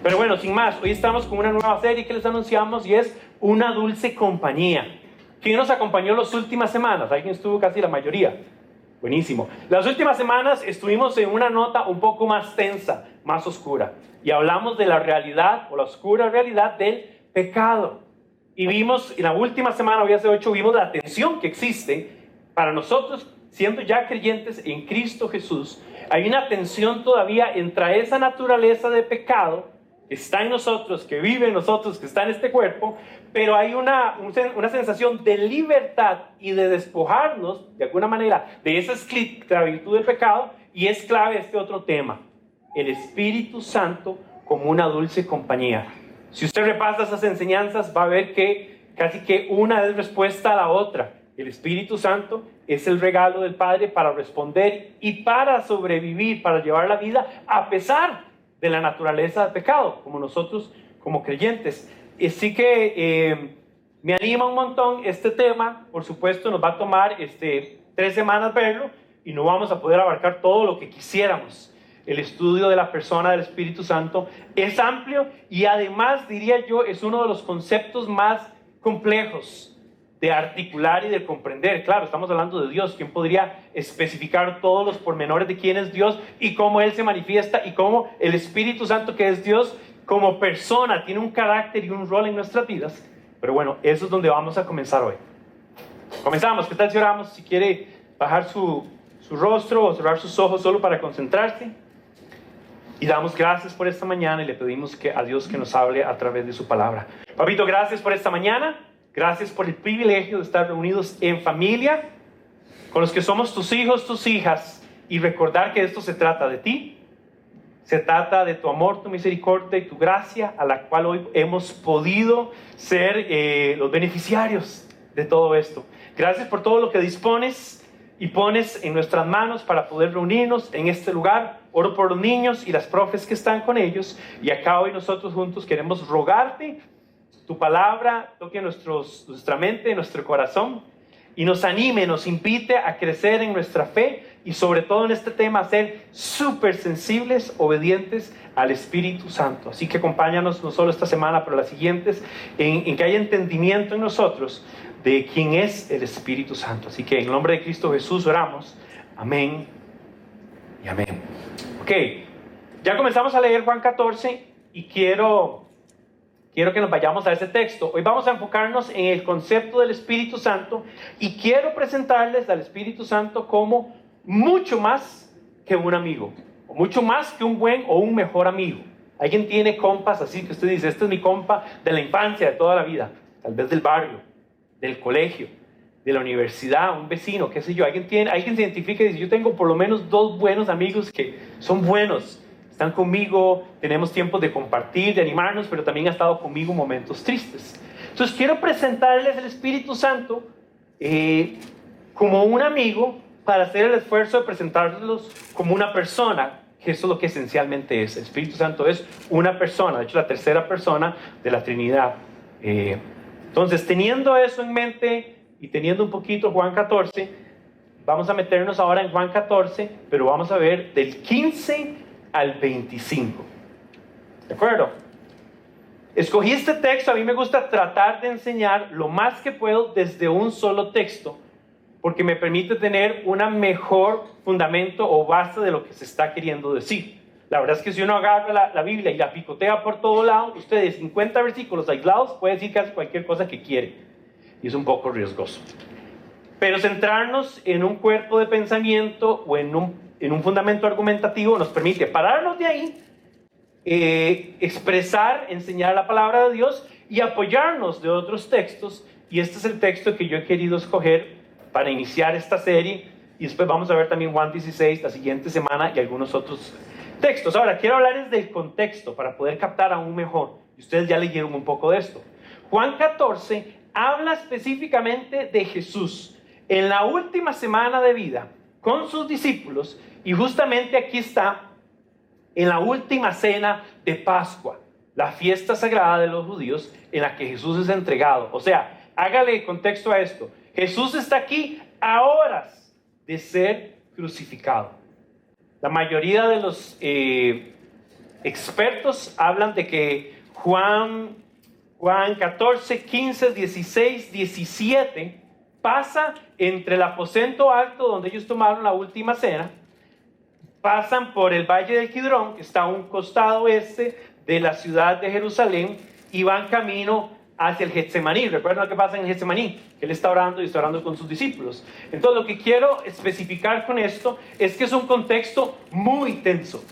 Pero bueno, sin más, hoy estamos con una nueva serie que les anunciamos y es Una Dulce Compañía. ¿Quién nos acompañó las últimas semanas? ¿Alguien estuvo? Casi la mayoría. Buenísimo. Las últimas semanas estuvimos en una nota un poco más tensa, más oscura. Y hablamos de la realidad, o la oscura realidad del pecado. Y vimos, en la última semana, hoy hace 8, vimos la tensión que existe para nosotros, siendo ya creyentes en Cristo Jesús. Hay una tensión todavía entre esa naturaleza de pecado que está en nosotros, que vive en nosotros, que está en este cuerpo, pero hay una sensación de libertad y de despojarnos, de alguna manera, de esa esclavitud del pecado, y es clave este otro tema, el Espíritu Santo como una dulce compañía. Si usted repasa esas enseñanzas, va a ver que casi que una es respuesta a la otra. El Espíritu Santo es el regalo del Padre para responder y para sobrevivir, para llevar la vida a pesar de la naturaleza del pecado, como nosotros como creyentes. Así que me anima un montón este tema. Por supuesto nos va a tomar 3 semanas verlo y no vamos a poder abarcar todo lo que quisiéramos. El estudio de la persona del Espíritu Santo es amplio y además, diría yo, es uno de los conceptos más complejos de articular y de comprender. Claro, estamos hablando de Dios. ¿Quién podría especificar todos los pormenores de quién es Dios y cómo Él se manifiesta y cómo el Espíritu Santo, que es Dios, como persona, tiene un carácter y un rol en nuestras vidas? Pero bueno, eso es donde vamos a comenzar hoy. Comenzamos. ¿Qué tal si oramos? Si quiere bajar su rostro o cerrar sus ojos solo para concentrarse. Y damos gracias por esta mañana y le pedimos a Dios que nos hable a través de su palabra. Papito, gracias por esta mañana. Gracias por el privilegio de estar reunidos en familia, con los que somos tus hijos, tus hijas, y recordar que esto se trata de ti, se trata de tu amor, tu misericordia y tu gracia, a la cual hoy hemos podido ser los beneficiarios de todo esto. Gracias por todo lo que dispones y pones en nuestras manos para poder reunirnos en este lugar. Oro por los niños y las profes que están con ellos, y acá hoy nosotros juntos queremos rogarte tu palabra toque nuestra mente, nuestro corazón, y nos anime, nos invite a crecer en nuestra fe, y sobre todo en este tema a ser súper sensibles, obedientes al Espíritu Santo. Así que acompáñanos no solo esta semana, pero las siguientes, en que haya entendimiento en nosotros de quién es el Espíritu Santo. Así que en el nombre de Cristo Jesús oramos. Amén y amén. Ok, ya comenzamos a leer Juan 14 y quiero que nos vayamos a ese texto. Hoy vamos a enfocarnos en el concepto del Espíritu Santo y quiero presentarles al Espíritu Santo como mucho más que un amigo, o mucho más que un buen o un mejor amigo. ¿Alguien tiene compas así que usted dice, este es mi compa de la infancia, de toda la vida? Tal vez del barrio, del colegio, de la universidad, un vecino, qué sé yo. Alguien se identifica y dice, yo tengo por lo menos 2 buenos amigos que son buenos. Están conmigo, tenemos tiempo de compartir, de animarnos, pero también ha estado conmigo en momentos tristes. Entonces quiero presentarles el Espíritu Santo como un amigo, para hacer el esfuerzo de presentarlos como una persona, que eso es lo que esencialmente es. El Espíritu Santo es una persona, de hecho la tercera persona de la Trinidad. Entonces, teniendo eso en mente y teniendo un poquito Juan 14, vamos a meternos ahora en Juan 14, pero vamos a ver del 15 al 25. ¿De acuerdo? Escogí este texto. A mí me gusta tratar de enseñar lo más que puedo desde un solo texto, porque me permite tener un mejor fundamento o base de lo que se está queriendo decir. La verdad es que si uno agarra la Biblia y la picotea por todo lado, usted de 50 versículos aislados puede decir casi cualquier cosa que quiere, y es un poco riesgoso. Pero centrarnos en un cuerpo de pensamiento o en un fundamento argumentativo nos permite pararnos de ahí, expresar, enseñar la palabra de Dios y apoyarnos de otros textos. Y este es el texto que yo he querido escoger para iniciar esta serie, y después vamos a ver también Juan 16 la siguiente semana y algunos otros textos. Ahora quiero hablarles del contexto para poder captar aún mejor, y ustedes ya leyeron un poco de esto. Juan 14 habla específicamente de Jesús en la última semana de vida con sus discípulos, y justamente aquí está en la última cena de Pascua, la fiesta sagrada de los judíos en la que Jesús es entregado. O sea, hágale contexto a esto. Jesús está aquí a horas de ser crucificado. La mayoría de los expertos hablan de que Juan 14, 15, 16, 17 pasa entre el aposento alto donde ellos tomaron la última cena, pasan por el valle del Kidrón, que está a un costado oeste de la ciudad de Jerusalén, y van camino hacia el Getsemaní. ¿Recuerdan lo que pasa en el Getsemaní? Que él está orando y está orando con sus discípulos. Entonces lo que quiero especificar con esto es que es un contexto muy tenso.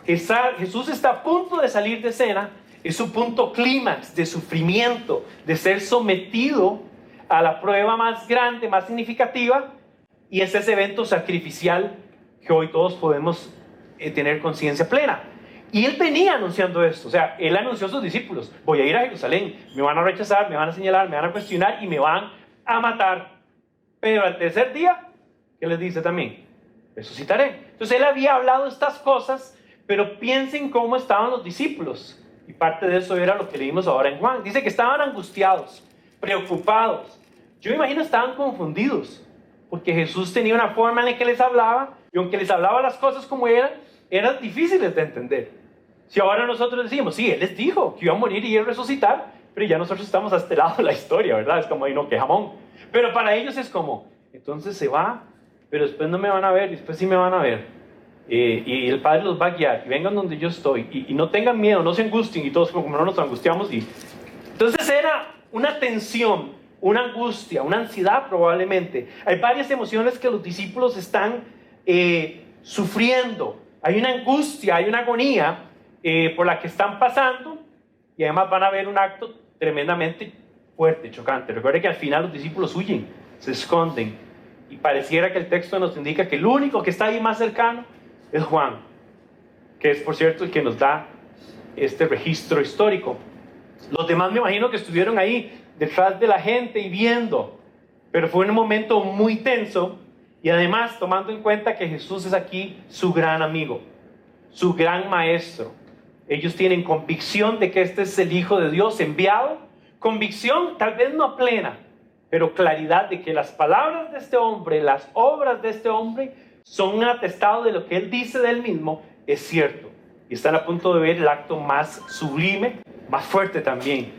Jesús está a punto de salir de cena, es su punto clímax de sufrimiento, de ser sometido a la prueba más grande, más significativa, y es ese evento sacrificial que hoy todos podemos tener conciencia plena. Y él venía anunciando esto, o sea, él anunció a sus discípulos: voy a ir a Jerusalén, me van a rechazar, me van a señalar, me van a cuestionar y me van a matar. Pero al tercer día, ¿qué les dice también? Resucitaré. Entonces él había hablado estas cosas, pero piensen cómo estaban los discípulos. Y parte de eso era lo que leímos ahora en Juan. Dice que estaban angustiados, preocupados. Yo me imagino estaban confundidos, porque Jesús tenía una forma en la que les hablaba, y aunque les hablaba las cosas como eran difíciles de entender. Si ahora nosotros decimos, sí, Él les dijo que iba a morir y iba a resucitar, pero ya nosotros estamos a este lado de la historia, ¿verdad? Es como, ay no, qué jamón. Pero para ellos es como, entonces se va, pero después no me van a ver, después sí me van a ver. Y el Padre los va a guiar, y vengan donde yo estoy, y no tengan miedo, no se angustien, y todos como no nos angustiamos. Entonces era una tensión, una angustia, una ansiedad probablemente. Hay varias emociones que los discípulos están sufriendo. Hay una angustia, hay una agonía por la que están pasando, y además van a ver un acto tremendamente fuerte, chocante. Recuerde que al final los discípulos huyen, se esconden, y pareciera que el texto nos indica que el único que está ahí más cercano es Juan, que es por cierto el que nos da este registro histórico. Los demás me imagino que estuvieron ahí detrás de la gente y viendo, pero fue un momento muy tenso. Y además tomando en cuenta que Jesús es aquí su gran amigo, su gran maestro. Ellos tienen convicción de que este es el Hijo de Dios enviado. Convicción tal vez no plena, pero claridad de que las palabras de este hombre, las obras de este hombre, son un atestado de lo que él dice de él mismo es cierto. Y están a punto de ver el acto más sublime, más fuerte también,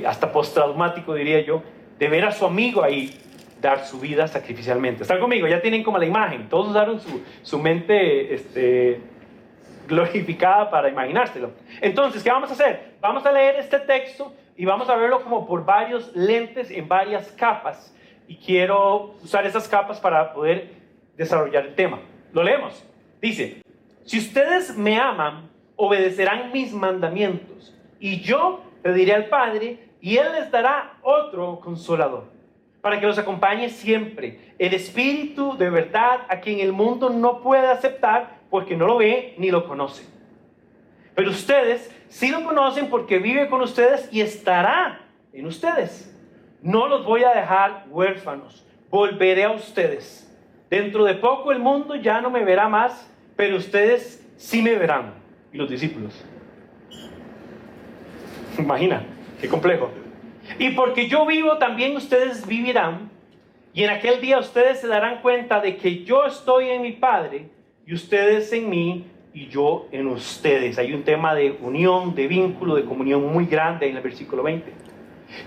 hasta postraumático diría yo, de ver a su amigo ahí dar su vida sacrificialmente. ¿Están conmigo? Ya tienen como la imagen. Todos usaron su mente glorificada para imaginárselo. Entonces, ¿qué vamos a hacer? Vamos a leer este texto y vamos a verlo como por varios lentes, en varias capas. Y quiero usar esas capas para poder desarrollar el tema. Lo leemos. Dice: si ustedes me aman, obedecerán mis mandamientos. Y yo pediré al Padre, y Él les dará otro consolador, para que los acompañe siempre, el Espíritu de verdad, a quien el mundo no puede aceptar porque no lo ve ni lo conoce. Pero ustedes sí lo conocen porque vive con ustedes y estará en ustedes. No los voy a dejar huérfanos, volveré a ustedes. Dentro de poco el mundo ya no me verá más, pero ustedes sí me verán. Y los discípulos. Imagina, qué complejo. Y porque yo vivo, también ustedes vivirán. Y en aquel día ustedes se darán cuenta de que yo estoy en mi Padre, y ustedes en mí, y yo en ustedes. Hay un tema de unión, de vínculo, de comunión muy grande en el versículo 20.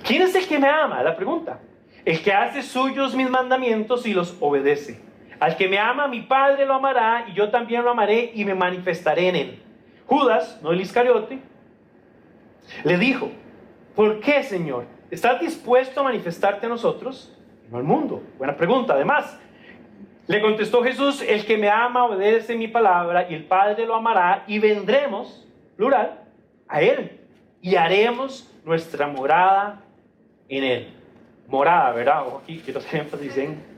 ¿Quién es el que me ama? La pregunta. El que hace suyos mis mandamientos y los obedece. Al que me ama, mi Padre lo amará, y yo también lo amaré y me manifestaré en él. Judas, no el Iscariote, le dijo: ¿por qué, Señor? ¿Estás dispuesto a manifestarte a nosotros y no al mundo? Buena pregunta. Además, le contestó Jesús: el que me ama obedece mi palabra, y el Padre lo amará, y vendremos, plural, a él, y haremos nuestra morada en él. Morada, ¿verdad? Ojo aquí, quiero hacer énfasis en: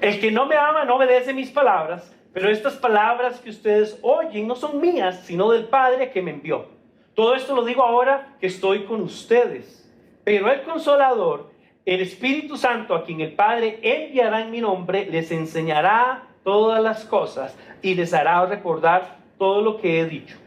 el que no me ama no obedece mis palabras, pero estas palabras que ustedes oyen no son mías, sino del Padre que me envió. Todo esto lo digo ahora que estoy con ustedes. Pero el Consolador, el Espíritu Santo, a quien el Padre enviará en mi nombre, les enseñará todas las cosas y les hará recordar todo lo que he dicho.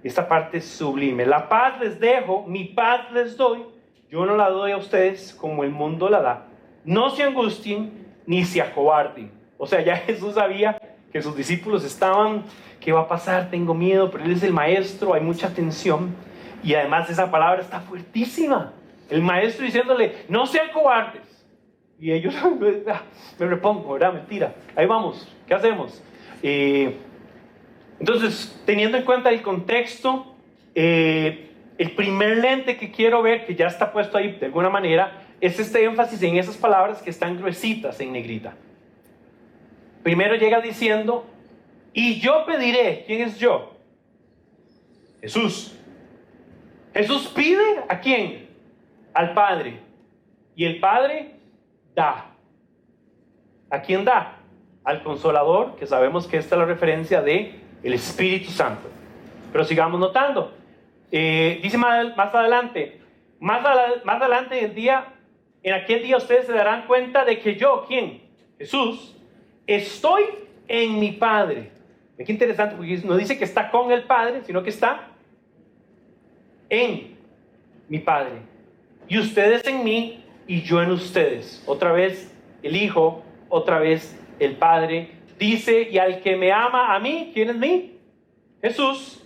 Esta parte es sublime. La paz les dejo, mi paz les doy. Yo no la doy a ustedes como el mundo la da. No se angustien ni se acobarden. O sea, ya Jesús sabía que sus discípulos estaban, ¿qué va a pasar? Tengo miedo, pero él es el maestro, hay mucha tensión. Y además esa palabra está fuertísima. El maestro diciéndole, no sean cobardes. Y ellos, me repongo, ¿verdad? Mentira. Ahí vamos, ¿qué hacemos? Entonces, teniendo en cuenta el contexto, el primer lente que quiero ver, que ya está puesto ahí de alguna manera, es este énfasis en esas palabras que están gruesitas en negrita. Primero llega diciendo, y yo pediré. ¿Quién es yo? Jesús. Jesús pide ¿a quién? Al Padre. Y el Padre da. ¿A quién da? Al Consolador, que sabemos que esta es la referencia de el Espíritu Santo. Pero sigamos notando. Dice más adelante, más adelante en aquel día ustedes se darán cuenta de que yo, ¿quién? Jesús, estoy en mi Padre. Qué interesante, porque no dice que está con el Padre, sino que está en mi Padre. Y ustedes en mí y yo en ustedes. Otra vez el Hijo, otra vez el Padre. Dice, y al que me ama a mí, ¿quién es mí? Jesús.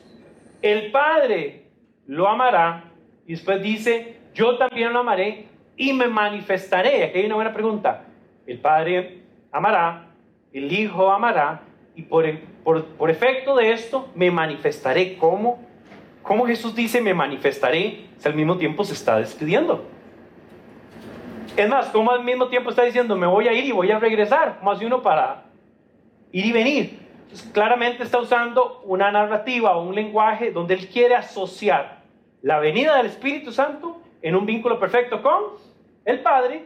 El Padre lo amará. Y después dice, yo también lo amaré y me manifestaré. Aquí hay una buena pregunta. El Padre amará, el Hijo amará, y por efecto de esto me manifestaré. ¿Cómo Jesús dice me manifestaré? Si al mismo tiempo se está despidiendo. Es más, ¿cómo al mismo tiempo está diciendo me voy a ir y voy a regresar? ¿Cómo hace uno para ir y venir? Entonces, claramente está usando una narrativa o un lenguaje donde él quiere asociar la venida del Espíritu Santo en un vínculo perfecto con el Padre,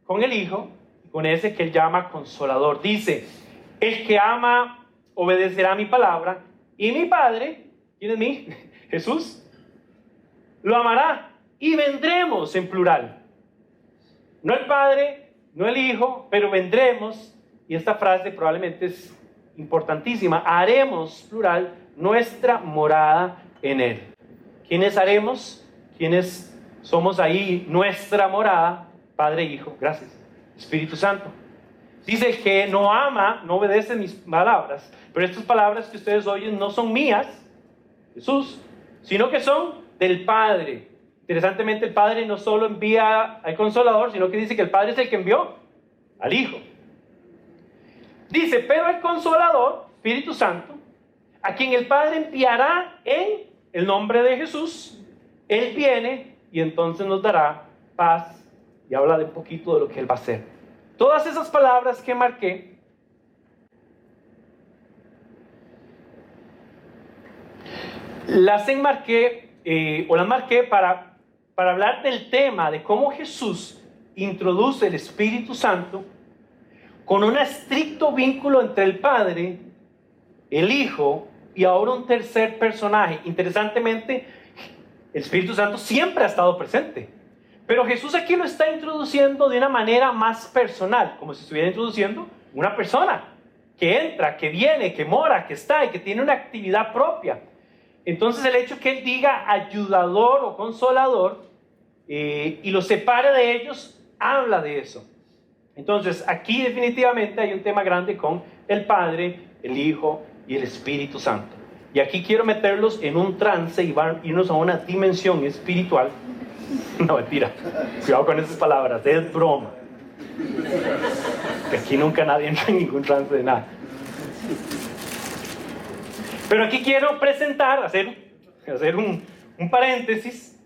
con el Hijo, y con ese que él llama Consolador. Dice, el que ama obedecerá mi palabra, y mi Padre, ¿quién es mí? Jesús, lo amará, y vendremos en plural. No el Padre, no el Hijo, pero vendremos, y esta frase probablemente es importantísima, haremos, plural, nuestra morada en Él. ¿Quiénes haremos? ¿Quiénes somos ahí nuestra morada? Padre, Hijo, gracias, Espíritu Santo. Dice, el que no ama, no obedece mis palabras, pero estas palabras que ustedes oyen no son mías, Jesús, sino que son del Padre. Interesantemente, el Padre no solo envía al Consolador, sino que dice que el Padre es el que envió al Hijo. Dice, pero el Consolador, Espíritu Santo, a quien el Padre enviará en el nombre de Jesús, Él viene y entonces nos dará paz, y habla de un poquito de lo que Él va a hacer. Todas esas palabras que marqué, las marqué para hablar del tema de cómo Jesús introduce el Espíritu Santo con un estricto vínculo entre el Padre, el Hijo y ahora un tercer personaje. Interesantemente, el Espíritu Santo siempre ha estado presente, pero Jesús aquí lo está introduciendo de una manera más personal, como si estuviera introduciendo una persona que entra, que viene, que mora, que está y que tiene una actividad propia. Entonces el hecho que Él diga ayudador o consolador y lo separe de ellos, habla de eso. Entonces aquí definitivamente hay un tema grande con el Padre, el Hijo y el Espíritu Santo. Y aquí quiero meterlos en un trance y irnos a una dimensión espiritual. No, mentira. Cuidado con esas palabras, es broma. Que aquí nunca nadie entra en ningún trance de nada. Pero aquí quiero presentar, hacer un paréntesis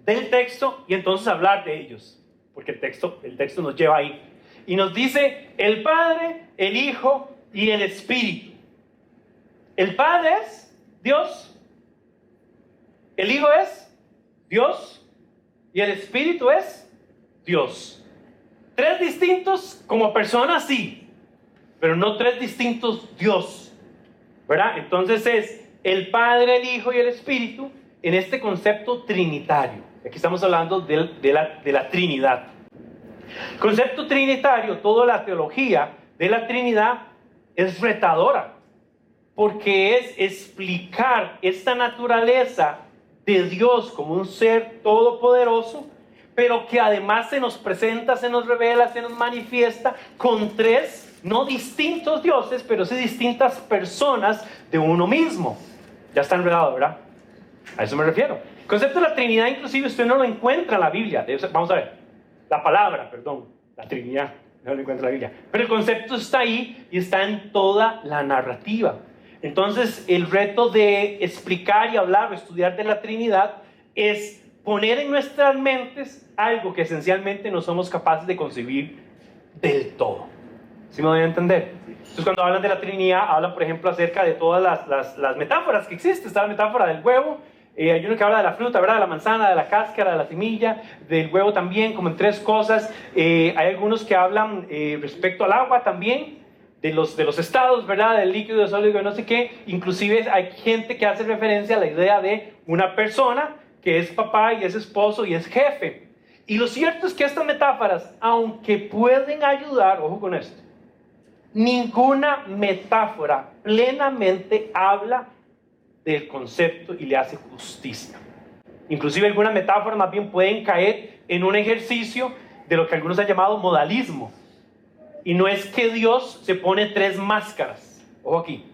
del texto y entonces hablar de ellos. Porque el texto nos lleva ahí. Y nos dice el Padre, el Hijo y el Espíritu. El Padre es Dios. El Hijo es Dios. Y el Espíritu es Dios. Tres distintos como personas, sí. Pero no tres distintos Dios. ¿Verdad? Entonces es el Padre, el Hijo y el Espíritu en este concepto trinitario. Aquí estamos hablando de la Trinidad. Concepto trinitario, toda la teología de la Trinidad es retadora, porque es explicar esta naturaleza de Dios como un ser todopoderoso, pero que además se nos presenta, se nos revela, se nos manifiesta con tres no distintos dioses, pero sí distintas personas de uno mismo. Ya está enredado, ¿verdad? A eso me refiero. El concepto de la Trinidad, inclusive, usted no lo encuentra en la Biblia. Vamos a ver, la palabra, perdón, la Trinidad, no lo encuentra en la Biblia. Pero el concepto está ahí y está en toda la narrativa. Entonces, el reto de explicar y hablar o estudiar de la Trinidad es poner en nuestras mentes algo que esencialmente no somos capaces de concebir del todo. ¿Sí me voy a entender? Entonces, cuando hablan de la Trinidad, hablan, por ejemplo, acerca de todas las metáforas que existen. Está la metáfora del huevo, hay uno que habla de la fruta, ¿verdad? De la manzana, de la cáscara, de la semilla, del huevo también, como en tres cosas. Hay algunos que hablan respecto al agua también, de los estados, ¿verdad? Del líquido, del sólido, no sé qué. Inclusive hay gente que hace referencia a la idea de una persona que es papá y es esposo y es jefe. Y lo cierto es que estas metáforas, aunque pueden ayudar, ojo con esto, ninguna metáfora plenamente habla del concepto y le hace justicia. Inclusive algunas metáforas más bien pueden caer en un ejercicio de lo que algunos han llamado modalismo. Y no es que Dios se pone tres máscaras, ojo aquí,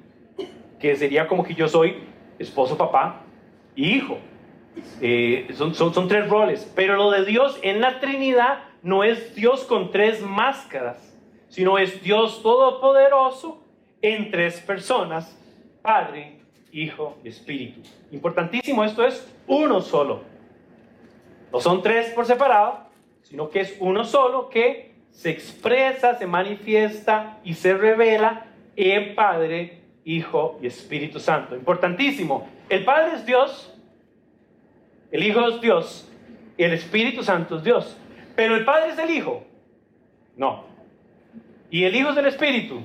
que sería como que yo soy esposo, papá y hijo. Son tres roles, pero lo de Dios en la Trinidad no es Dios con tres máscaras, sino es Dios todopoderoso en tres personas, Padre, Hijo y Espíritu. Importantísimo, esto es uno solo. No son tres por separado, sino que es uno solo que se expresa, se manifiesta y se revela en Padre, Hijo y Espíritu Santo. Importantísimo. El Padre es Dios, el Hijo es Dios y el Espíritu Santo es Dios. Pero el Padre es el Hijo. No. ¿Y el Hijo es el Espíritu?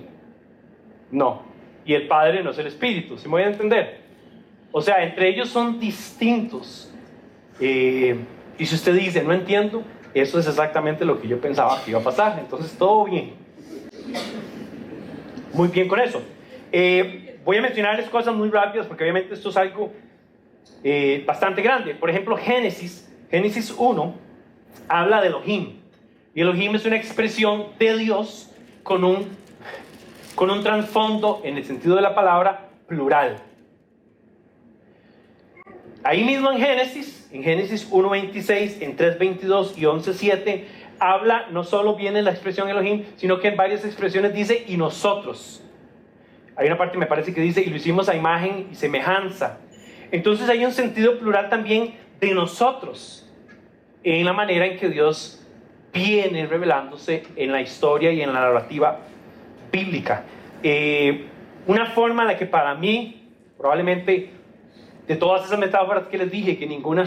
No. Y el Padre no es el Espíritu. ¿Se me voy a entender? O sea, entre ellos son distintos. Y si usted dice, no entiendo, eso es exactamente lo que yo pensaba que iba a pasar. Entonces, todo bien. Muy bien con eso. Voy a mencionarles cosas muy rápidas porque obviamente esto es algo bastante grande. Por ejemplo, Génesis 1 habla de Elohim. Y Elohim es una expresión de Dios con un trasfondo, en el sentido de la palabra, plural. Ahí mismo en Génesis 1.26, en 3.22 y 11.7, habla, no solo viene la expresión Elohim, sino que en varias expresiones dice, y nosotros. Hay una parte, me parece, que dice, y lo hicimos a imagen y semejanza. Entonces hay un sentido plural también de nosotros, en la manera en que Dios viene revelándose en la historia y en la narrativa bíblica. Una forma en la que para mí, probablemente, de todas esas metáforas que les dije, que ninguna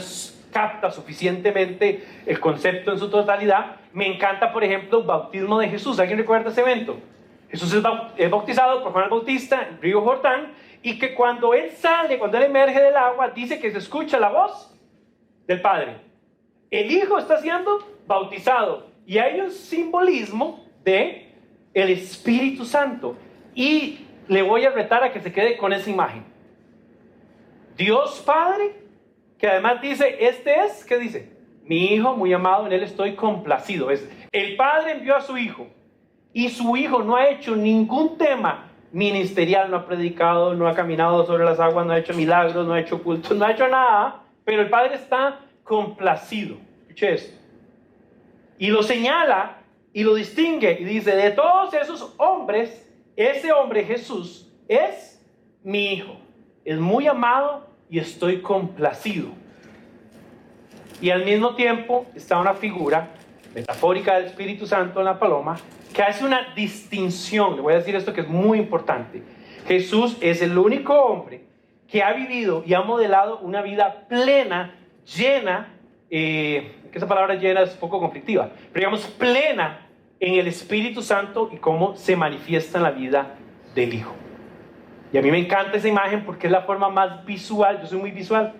capta suficientemente el concepto en su totalidad, me encanta, por ejemplo, el bautismo de Jesús. ¿Alguien recuerda ese evento? Jesús es bautizado por Juan el Bautista en el río Jordán, y que cuando él sale, cuando él emerge del agua, dice que se escucha la voz del Padre. El Hijo está siendo bautizado, y hay un simbolismo de el Espíritu Santo, y le voy a retar a que se quede con esa imagen. Dios Padre, que además dice, ¿qué dice? Mi Hijo muy amado, en él estoy complacido. El Padre envió a su Hijo, y su Hijo no ha hecho ningún tema ministerial, no ha predicado, no ha caminado sobre las aguas, no ha hecho milagros, no ha hecho cultos, no ha hecho nada, pero el Padre está complacido. Escuche esto. Y lo señala y lo distingue y dice, de todos esos hombres, ese hombre Jesús es mi Hijo, es muy amado y estoy complacido. Y al mismo tiempo está una figura metafórica del Espíritu Santo en la paloma, que hace una distinción. Le voy a decir esto que es muy importante. Jesús es el único hombre que ha vivido y ha modelado una vida plena, llena, que esa palabra llena es un poco conflictiva, pero digamos plena en el Espíritu Santo y cómo se manifiesta en la vida del Hijo. Y a mí me encanta esa imagen porque es la forma más visual, yo soy muy visual,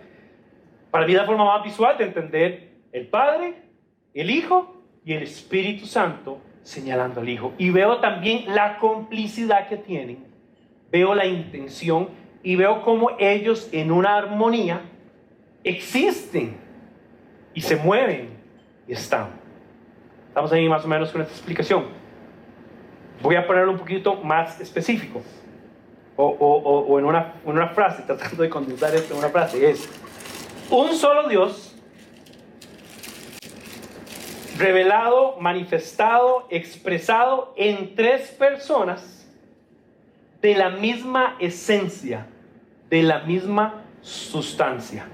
para mí es la forma más visual de entender el Padre, el Hijo y el Espíritu Santo señalando al Hijo. Y veo también la complicidad que tienen, veo la intención y veo cómo ellos en una armonía existen y se mueven y están. Estamos ahí más o menos con esta explicación. Voy a ponerlo un poquito más específico. O en una frase, tratando de condensar esto en una frase. Es un solo Dios, revelado, manifestado, expresado en tres personas de la misma esencia, de la misma sustancia,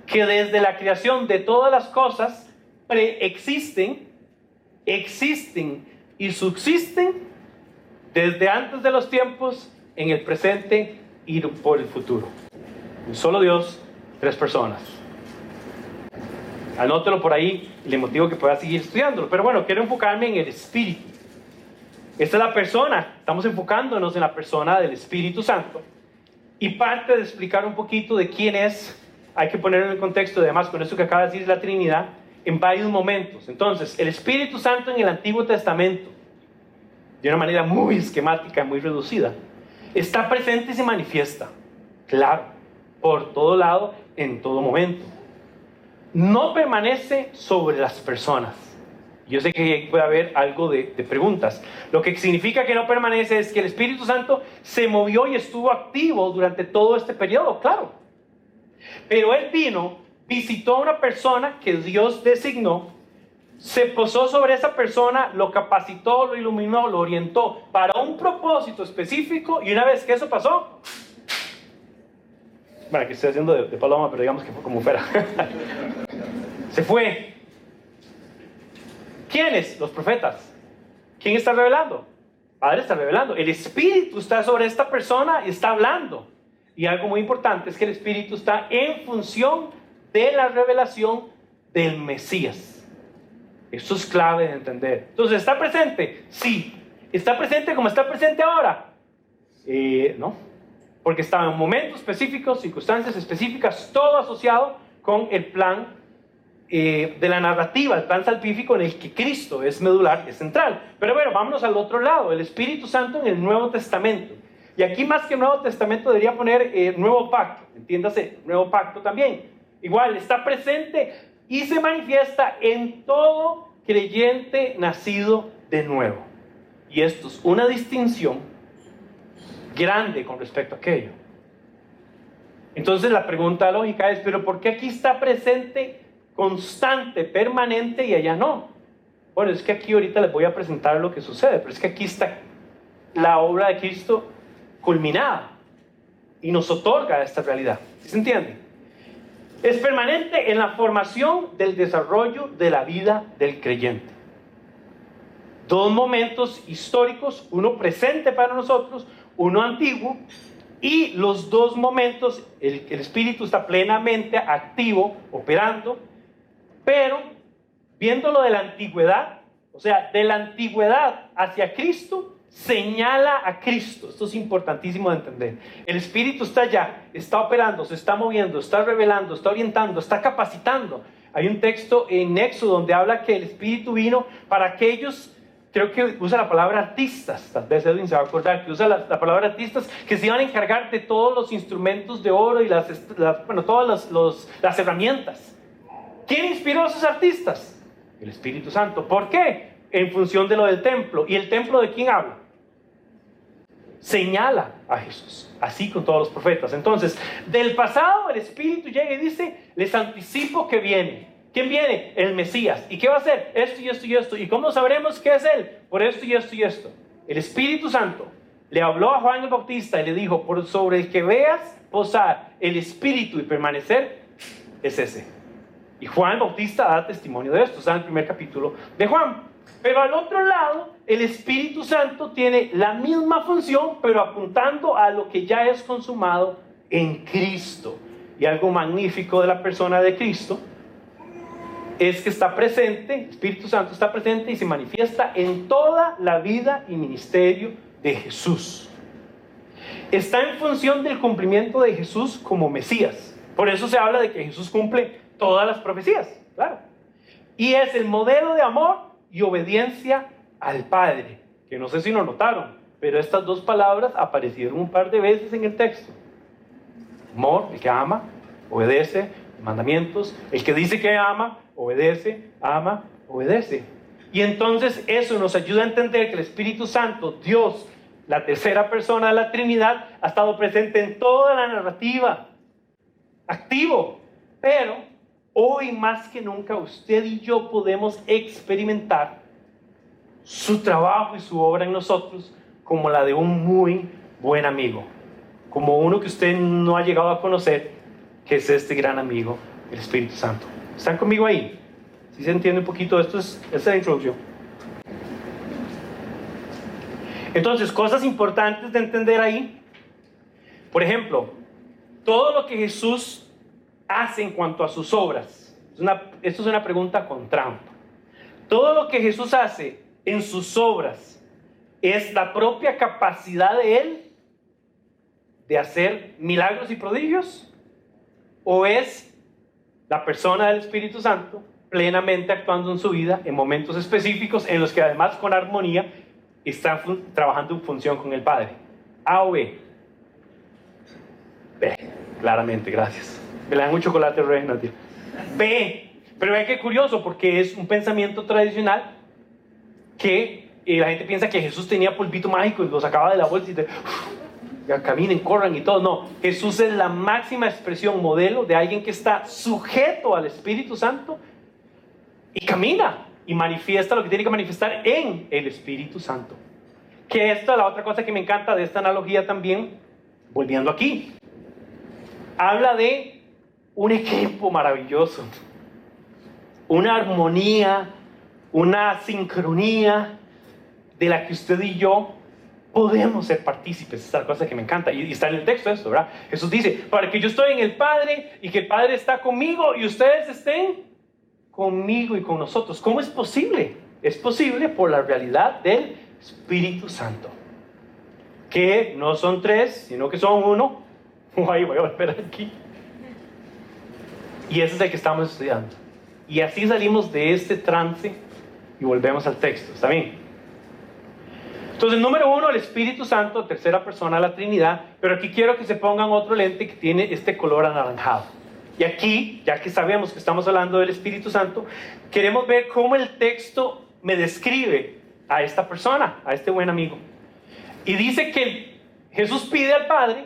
que desde la creación de todas las cosas preexisten, existen y subsisten desde antes de los tiempos, en el presente y por el futuro. Un solo Dios, tres personas. Anótelo por ahí y le motivo que pueda seguir estudiándolo. Pero bueno, quiero enfocarme en el Espíritu. Esta es la persona. Estamos enfocándonos en la persona del Espíritu Santo. Y parte de explicar un poquito de quién es, hay que ponerlo en el contexto, además con esto que acaba de decir la Trinidad, en varios momentos. Entonces, el Espíritu Santo en el Antiguo Testamento, de una manera muy esquemática, muy reducida, está presente y se manifiesta, claro, por todo lado, en todo momento. No permanece sobre las personas. Yo sé que puede haber algo de preguntas. Lo que significa que no permanece es que el Espíritu Santo se movió y estuvo activo durante todo este periodo, claro. Pero Él vino, visitó a una persona que Dios designó, se posó sobre esa persona, lo capacitó, lo iluminó, lo orientó para un propósito específico, y una vez que eso pasó, bueno, aquí estoy haciendo de paloma, pero digamos que fue como fuera, se fue. ¿Quiénes? Los profetas. ¿Quién está revelando? Padre está revelando. El Espíritu está sobre esta persona y está hablando. Y algo muy importante es que el Espíritu está en función de la revelación del Mesías. Eso es clave de entender. Entonces, ¿está presente? Sí. ¿Está presente como está presente ahora? No. Porque estaba en momentos específicos, circunstancias específicas, todo asociado con el plan de la narrativa, el plan salvífico en el que Cristo es medular, es central. Pero bueno, vámonos al otro lado, el Espíritu Santo en el Nuevo Testamento. Y aquí más que Nuevo Testamento debería poner Nuevo Pacto, entiéndase, Nuevo Pacto también. Igual, está presente y se manifiesta en todo creyente nacido de nuevo. Y esto es una distinción grande con respecto a aquello. Entonces la pregunta lógica es, ¿pero por qué aquí está presente, constante, permanente y allá no? Bueno, es que aquí ahorita les voy a presentar lo que sucede, pero es que aquí está la obra de Cristo culminada y nos otorga esta realidad. ¿Se entiende? Es permanente en la formación del desarrollo de la vida del creyente. Dos momentos históricos, uno presente para nosotros, uno antiguo, y los dos momentos, el Espíritu está plenamente activo, operando, pero viéndolo de la antigüedad, o sea, de la antigüedad hacia Cristo, señala a Cristo. Esto es importantísimo de entender. El Espíritu está allá, está operando, se está moviendo, está revelando, está orientando, está capacitando. Hay un texto en Éxodo donde habla que el Espíritu vino para aquellos, creo que usa la palabra artistas, tal vez Edwin se va a acordar que usa la palabra artistas, que se iban a encargar de todos los instrumentos de oro y todas las herramientas. ¿Quién inspiró a esos artistas? El Espíritu Santo. ¿Por qué? En función de lo del templo. ¿Y el templo de quién habla? Señala a Jesús, así con todos los profetas. Entonces, del pasado el Espíritu llega y dice, les anticipo que viene. ¿Quién viene? El Mesías. ¿Y qué va a hacer? Esto y esto y esto. ¿Y cómo sabremos qué es Él? Por esto y esto y esto. El Espíritu Santo le habló a Juan el Bautista y le dijo, por sobre el que veas posar el Espíritu y permanecer, es ese. Y Juan el Bautista da testimonio de esto, está en el primer capítulo de Juan. Pero al otro lado, el Espíritu Santo tiene la misma función, pero apuntando a lo que ya es consumado en Cristo. Y algo magnífico de la persona de Cristo es que está presente, el Espíritu Santo está presente y se manifiesta en toda la vida y ministerio de Jesús. Está en función del cumplimiento de Jesús como Mesías. Por eso se habla de que Jesús cumple todas las profecías, claro. Y es el modelo de amor y obediencia al Padre, que no sé si lo notaron, pero estas dos palabras aparecieron un par de veces en el texto. Amor, el que ama, obedece mandamientos. El que dice que ama, obedece, ama, obedece. Y entonces eso nos ayuda a entender que el Espíritu Santo, Dios, la tercera persona de la Trinidad, ha estado presente en toda la narrativa, activo. Pero hoy más que nunca usted y yo podemos experimentar su trabajo y su obra en nosotros como la de un muy buen amigo, como uno que usted no ha llegado a conocer, que es este gran amigo, el Espíritu Santo. ¿Están conmigo ahí? ¿Sí se entiende un poquito? Esta es la introducción. Entonces, cosas importantes de entender ahí. Por ejemplo, todo lo que Jesús hace en cuanto a sus obras. Esto es una pregunta con trampa. Todo lo que Jesús hace en sus obras es la propia capacidad de Él de hacer milagros y prodigios, o es la persona del Espíritu Santo plenamente actuando en su vida en momentos específicos en los que además con armonía está trabajando en función con el Padre. A o B. B, claramente, gracias. Me le dan un chocolate Reina, tío. B. Pero ve qué curioso, porque es un pensamiento tradicional que la gente piensa que Jesús tenía polvito mágico y lo sacaba de la bolsa y ya caminen, corran y todo. No, Jesús es la máxima expresión, modelo de alguien que está sujeto al Espíritu Santo y camina y manifiesta lo que tiene que manifestar en el Espíritu Santo. Que esta es la otra cosa que me encanta de esta analogía también, volviendo aquí. Habla de un equipo maravilloso, una armonía, una sincronía de la que usted y yo podemos ser partícipes. Esta es la cosa que me encanta, y está en el texto esto, ¿verdad? Jesús dice, para que yo estoy en el Padre y que el Padre está conmigo y ustedes estén conmigo y con nosotros. ¿Cómo es posible? Es posible por la realidad del Espíritu Santo, que no son tres, sino que son uno. Ay, voy a volver aquí. Y ese es el que estamos estudiando. Y así salimos de este trance y volvemos al texto. ¿Está bien? Entonces, número uno, el Espíritu Santo, tercera persona de la Trinidad. Pero aquí quiero que se pongan otro lente que tiene este color anaranjado. Y aquí, ya que sabemos que estamos hablando del Espíritu Santo, queremos ver cómo el texto me describe a esta persona, a este buen amigo. Y dice que Jesús pide al Padre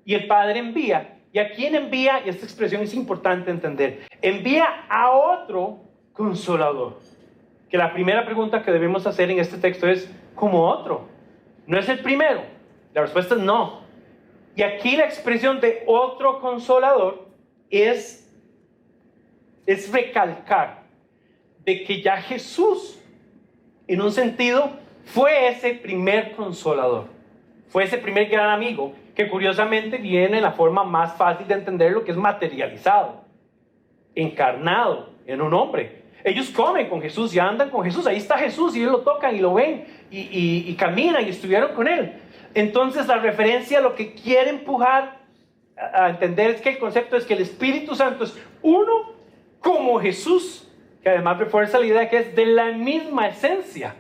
y el Padre envía. ¿Y a quién envía? Y esta expresión es importante entender. Envía a otro consolador. Que la primera pregunta que debemos hacer en este texto es, ¿cómo otro? ¿No es el primero? La respuesta es no. Y aquí la expresión de otro consolador es recalcar de que ya Jesús, en un sentido, fue ese primer consolador. Fue ese primer gran amigo que curiosamente viene en la forma más fácil de entender, lo que es materializado, encarnado en un hombre. Ellos comen con Jesús y andan con Jesús. Ahí está Jesús y ellos lo tocan y lo ven y caminan y estuvieron con él. Entonces la referencia, lo que quiere empujar a entender es que el concepto es que el Espíritu Santo es uno como Jesús, que además refuerza la idea que es de la misma esencia,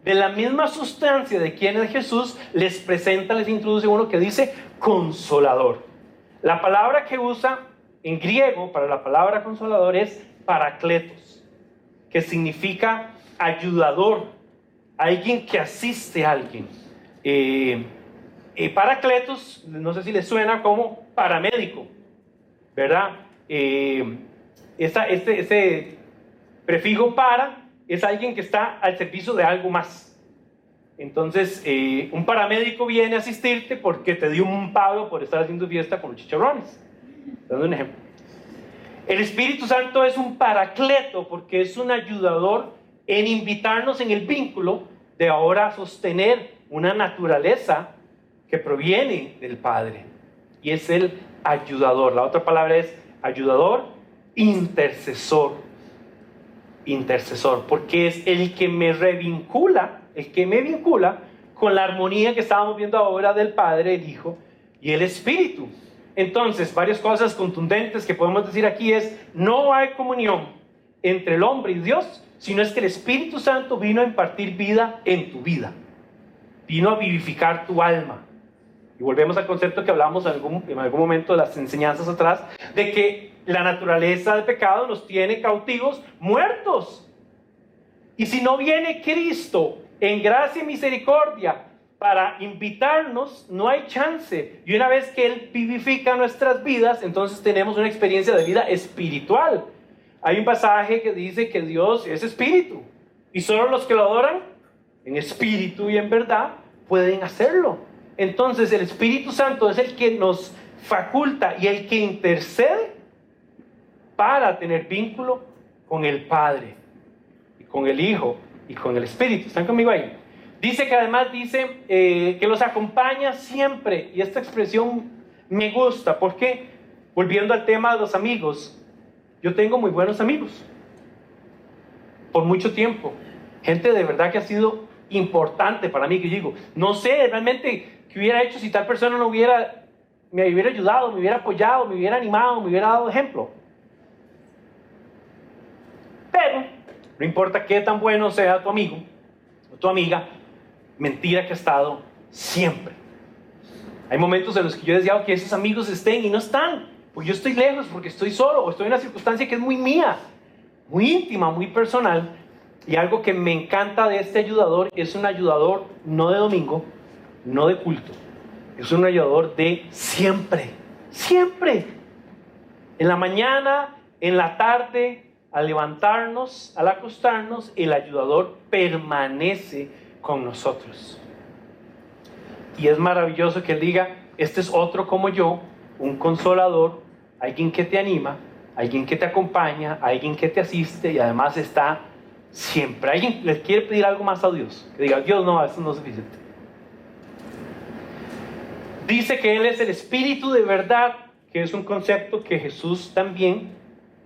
de la misma sustancia de quien es Jesús. Les presenta, les introduce uno que dice consolador. La palabra que usa en griego para la palabra consolador es parakletos, que significa ayudador, alguien que asiste a alguien. Parakletos, no sé si les suena como paramédico, ¿verdad? Este prefijo para es alguien que está al servicio de algo más. Entonces, un paramédico viene a asistirte porque te dio un palo por estar haciendo fiesta con los chicharrones. Dando un ejemplo. El Espíritu Santo es un paracleto porque es un ayudador en invitarnos en el vínculo de ahora sostener una naturaleza que proviene del Padre. Y es el ayudador. La otra palabra es ayudador, intercesor. Intercesor, porque es el que me revincula, el que me vincula con la armonía que estábamos viendo ahora del Padre, el Hijo y el Espíritu. Entonces, varias cosas contundentes que podemos decir aquí es, no hay comunión entre el hombre y Dios, sino es que el Espíritu Santo vino a impartir vida en tu vida, vino a vivificar tu alma. Y volvemos al concepto que hablamos en algún momento de las enseñanzas atrás, de que la naturaleza del pecado nos tiene cautivos, muertos. Y si no viene Cristo en gracia y misericordia para invitarnos, no hay chance. Y una vez que Él vivifica nuestras vidas, entonces tenemos una experiencia de vida espiritual. Hay un pasaje que dice que Dios es espíritu y solo los que lo adoran en espíritu y en verdad pueden hacerlo. Entonces el Espíritu Santo es el que nos faculta y el que intercede para tener vínculo con el Padre, y con el Hijo y con el Espíritu. ¿Están conmigo ahí? Dice que además que los acompaña siempre, y esta expresión me gusta porque, volviendo al tema de los amigos, yo tengo muy buenos amigos por mucho tiempo, gente de verdad que ha sido importante para mí, que yo digo, no sé realmente qué hubiera hecho si tal persona me hubiera ayudado, me hubiera apoyado, me hubiera animado, me hubiera dado ejemplo. Pero no importa qué tan bueno sea tu amigo o tu amiga, mentira que ha estado siempre. Hay momentos en los que yo he deseado que esos amigos estén y no están, porque yo estoy lejos, porque estoy solo, o estoy en una circunstancia que es muy mía, muy íntima, muy personal. Y algo que me encanta de este ayudador, es un ayudador no de domingo, no de culto, es un ayudador de siempre, siempre. En la mañana, en la tarde, al levantarnos, al acostarnos, el ayudador permanece con nosotros. Y es maravilloso que Él diga, este es otro como yo, un consolador, alguien que te anima, alguien que te acompaña, alguien que te asiste y además está siempre. ¿Alguien le quiere pedir algo más a Dios? Que diga, Dios, no, eso no es suficiente. Dice que Él es el Espíritu de verdad, que es un concepto que Jesús también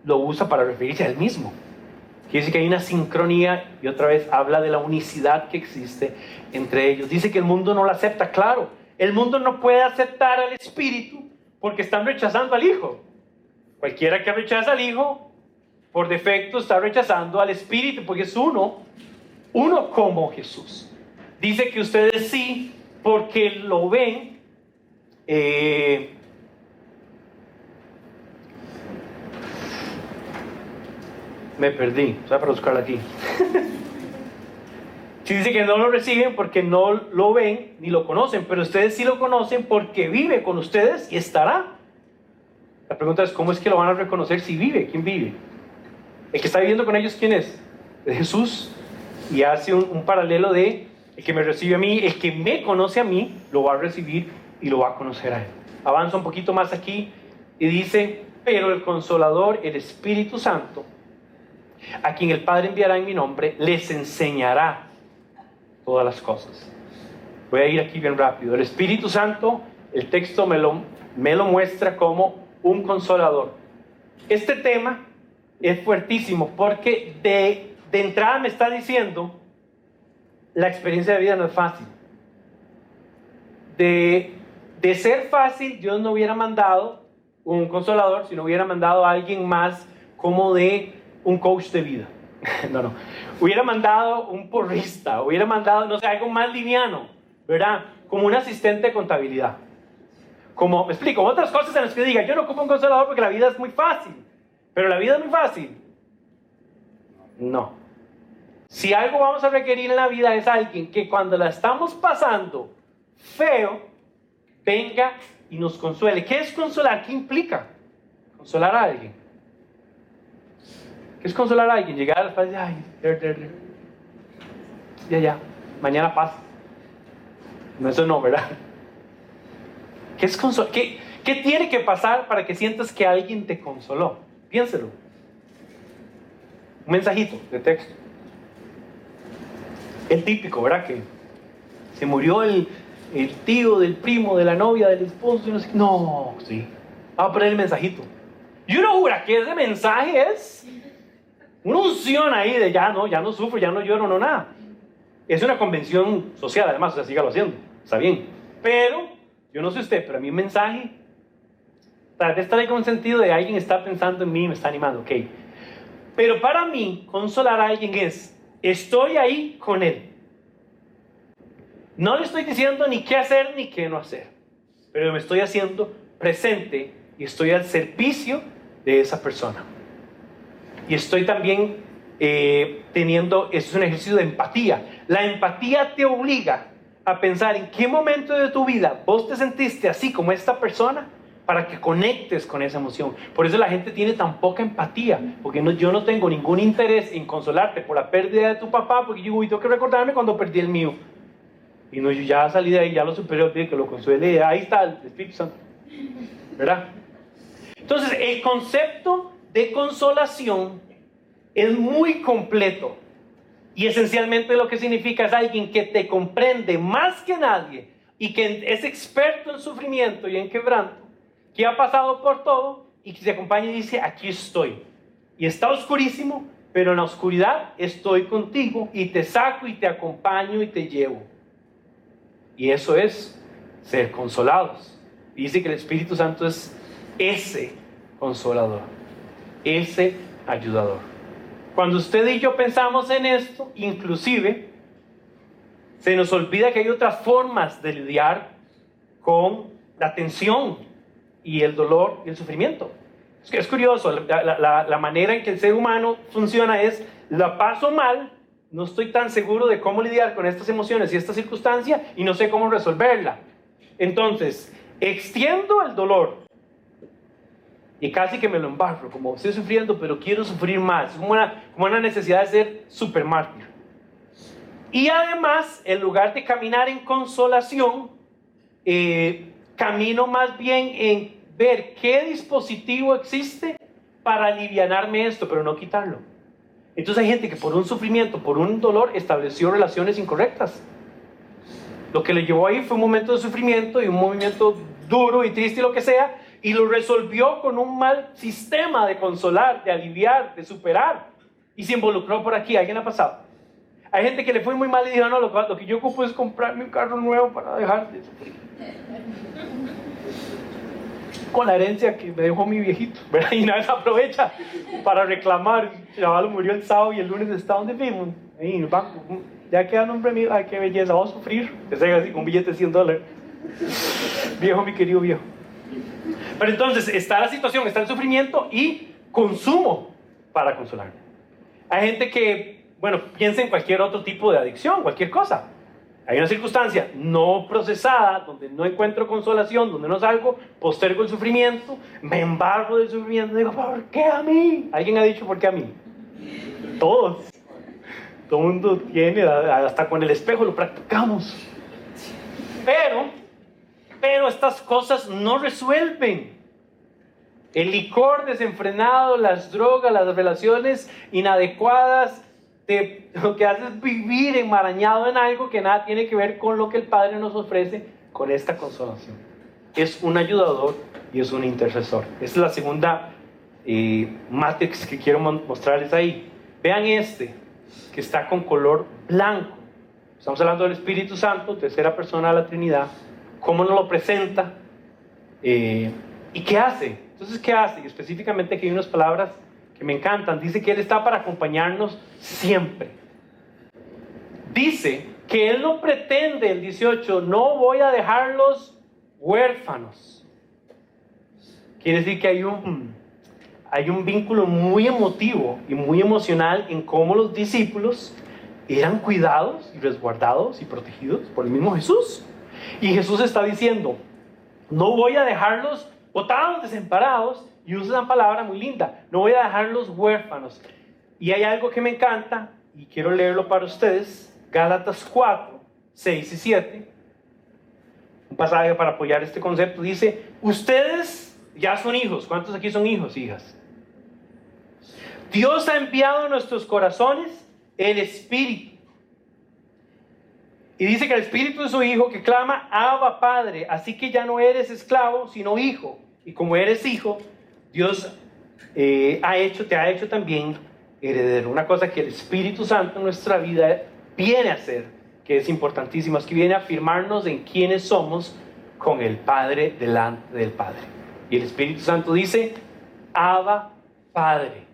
lo usa para referirse a Él mismo. Quiere decir que hay una sincronía, y otra vez habla de la unicidad que existe entre ellos. Dice que el mundo no lo acepta, claro. El mundo no puede aceptar al Espíritu porque están rechazando al Hijo. Cualquiera que rechaza al Hijo, por defecto está rechazando al Espíritu, porque es uno como Jesús. Dice que ustedes sí, porque lo ven. Me perdí, o sea, para buscarlo aquí. Sí, dice que no lo reciben porque no lo ven ni lo conocen, pero ustedes sí lo conocen porque vive con ustedes y estará. La pregunta es, ¿cómo es que lo van a reconocer si vive? ¿Quién vive? El que está viviendo con ellos, ¿quién es? Es Jesús. Y hace un paralelo de el que me recibe a mí, el que me conoce a mí, lo va a recibir y lo va a conocer a Él. Avanza un poquito más aquí y dice, pero el Consolador, el Espíritu Santo, a quien el Padre enviará en mi nombre, les enseñará todas las cosas. Voy a ir aquí bien rápido. El Espíritu Santo, el texto me lo muestra como un consolador. Este tema es fuertísimo porque de entrada me está diciendo la experiencia de vida no es fácil. De ser fácil, Dios no hubiera mandado un consolador, sino hubiera mandado a alguien más como de un coach de vida. No. Hubiera mandado un porrista, hubiera mandado, no sé, algo más liviano, ¿verdad? Como un asistente de contabilidad. Como, me explico, otras cosas en las que diga, yo no ocupo un consolador porque la vida es muy fácil. Pero la vida es muy fácil. No. Si algo vamos a requerir en la vida es alguien que cuando la estamos pasando feo, venga y nos consuele. ¿Qué es consolar? ¿Qué implica? Consolar a alguien. ¿Qué es consolar a alguien? Llegar a la paz y ay, ya, mañana pasa. No, eso no, ¿verdad? ¿Qué es consolar? ¿Qué tiene que pasar para que sientas que alguien te consoló? Piénselo. Un mensajito de texto. El típico, ¿verdad? Que se murió el tío del primo, de la novia, del esposo, no sé. No, sí. Vamos a poner el mensajito. Y uno jura que ese mensaje es una unción ahí de ya no sufro, ya no lloro, no nada. Es una convención social, además, o sea, sígalo haciendo. Está bien. Pero, yo no sé usted, pero a mí un mensaje tal vez trae con un sentido de alguien está pensando en mí, me está animando, ok. Pero para mí, consolar a alguien es, estoy ahí con él. No le estoy diciendo ni qué hacer ni qué no hacer, pero me estoy haciendo presente y estoy al servicio de esa persona. Y estoy también eso es un ejercicio de empatía. La empatía te obliga a pensar en qué momento de tu vida vos te sentiste así como esta persona, para que conectes con esa emoción. Por eso la gente tiene tan poca empatía, porque yo no tengo ningún interés en consolarte por la pérdida de tu papá, porque yo tengo que recordarme cuando perdí el mío. Y no, yo ya salí de ahí, ya lo superé, que lo consuele, ahí está el Espíritu Santo, ¿verdad? Entonces, el concepto de consolación es muy completo, y esencialmente lo que significa es alguien que te comprende más que nadie, y que es experto en sufrimiento y en quebranto, que ha pasado por todo, y que se acompaña y dice, aquí estoy. Y está oscurísimo, pero en la oscuridad estoy contigo, y te saco, y te acompaño, y te llevo. Y eso es ser consolados. Y dice que el Espíritu Santo es ese consolador, ese ayudador. Cuando usted y yo pensamos en esto, inclusive, se nos olvida que hay otras formas de lidiar con la tensión y el dolor y el sufrimiento. Es curioso, la manera en que el ser humano funciona es, la paso mal, no estoy tan seguro de cómo lidiar con estas emociones y esta circunstancia, y no sé cómo resolverla. Entonces, extiendo el dolor y casi que me lo embarro, como estoy sufriendo, pero quiero sufrir más, como una necesidad de ser super mártir. Y además, en lugar de caminar en consolación, camino más bien en ver qué dispositivo existe para alivianarme esto, pero no quitarlo. Entonces hay gente que por un sufrimiento, por un dolor, estableció relaciones incorrectas. Lo que le llevó ahí fue un momento de sufrimiento y un movimiento duro y triste y lo que sea, y lo resolvió con un mal sistema de consolar, de aliviar, de superar, y se involucró por aquí. ¿Alguien ha pasado? Hay gente que le fue muy mal y dijo, no, lo que yo ocupo es comprarme un carro nuevo para dejar de sufrir. Con la herencia que me dejó mi viejito, ¿verdad? Y nadie aprovecha para reclamar. El chaval murió el sábado y el lunes está donde vimos, ahí en el banco. Ya queda nombre mío, ay, qué belleza, vamos a sufrir. Que sea así, con un billete de $100. Viejo, mi querido viejo. Pero entonces está la situación, está el sufrimiento y consumo para consolarme. Hay gente que, piensa en cualquier otro tipo de adicción, cualquier cosa. Hay una circunstancia no procesada, donde no encuentro consolación, donde no salgo, postergo el sufrimiento, me embargo del sufrimiento, digo, ¿por qué a mí? ¿Alguien ha dicho por qué a mí? Todos. Todo el mundo tiene, hasta con el espejo lo practicamos. Pero estas cosas no resuelven. El licor desenfrenado, las drogas, las relaciones inadecuadas, lo que hace es vivir enmarañado en algo que nada tiene que ver con lo que el Padre nos ofrece con esta consolación. Es un ayudador y es un intercesor. Esta es la segunda matrix que quiero mostrarles ahí. Vean que está con color blanco. Estamos hablando del Espíritu Santo, tercera persona de la Trinidad. ¿Cómo nos lo presenta? ¿Y qué hace? Entonces, ¿qué hace? Y específicamente aquí hay unas palabras que me encantan. Dice que Él está para acompañarnos siempre. Dice que Él no pretende, el 18, no voy a dejarlos huérfanos. Quiere decir que hay un vínculo muy emotivo y muy emocional en cómo los discípulos eran cuidados y resguardados y protegidos por el mismo Jesús. Y Jesús está diciendo, no voy a dejarlos botados, desamparados, y usa una palabra muy linda, no voy a dejarlos huérfanos. Y hay algo que me encanta, y quiero leerlo para ustedes, Gálatas 4, 6 y 7, un pasaje para apoyar este concepto, dice, ustedes ya son hijos. ¿Cuántos aquí son hijos, hijas? Dios ha enviado a nuestros corazones el Espíritu. Y dice que el Espíritu de su Hijo que clama, Abba Padre, así que ya no eres esclavo, sino hijo. Y como eres hijo, Dios te ha hecho también heredero. Una cosa que el Espíritu Santo en nuestra vida viene a hacer, que es importantísimo, es que viene a afirmarnos en quiénes somos con el Padre delante del Padre. Y el Espíritu Santo dice, Abba Padre.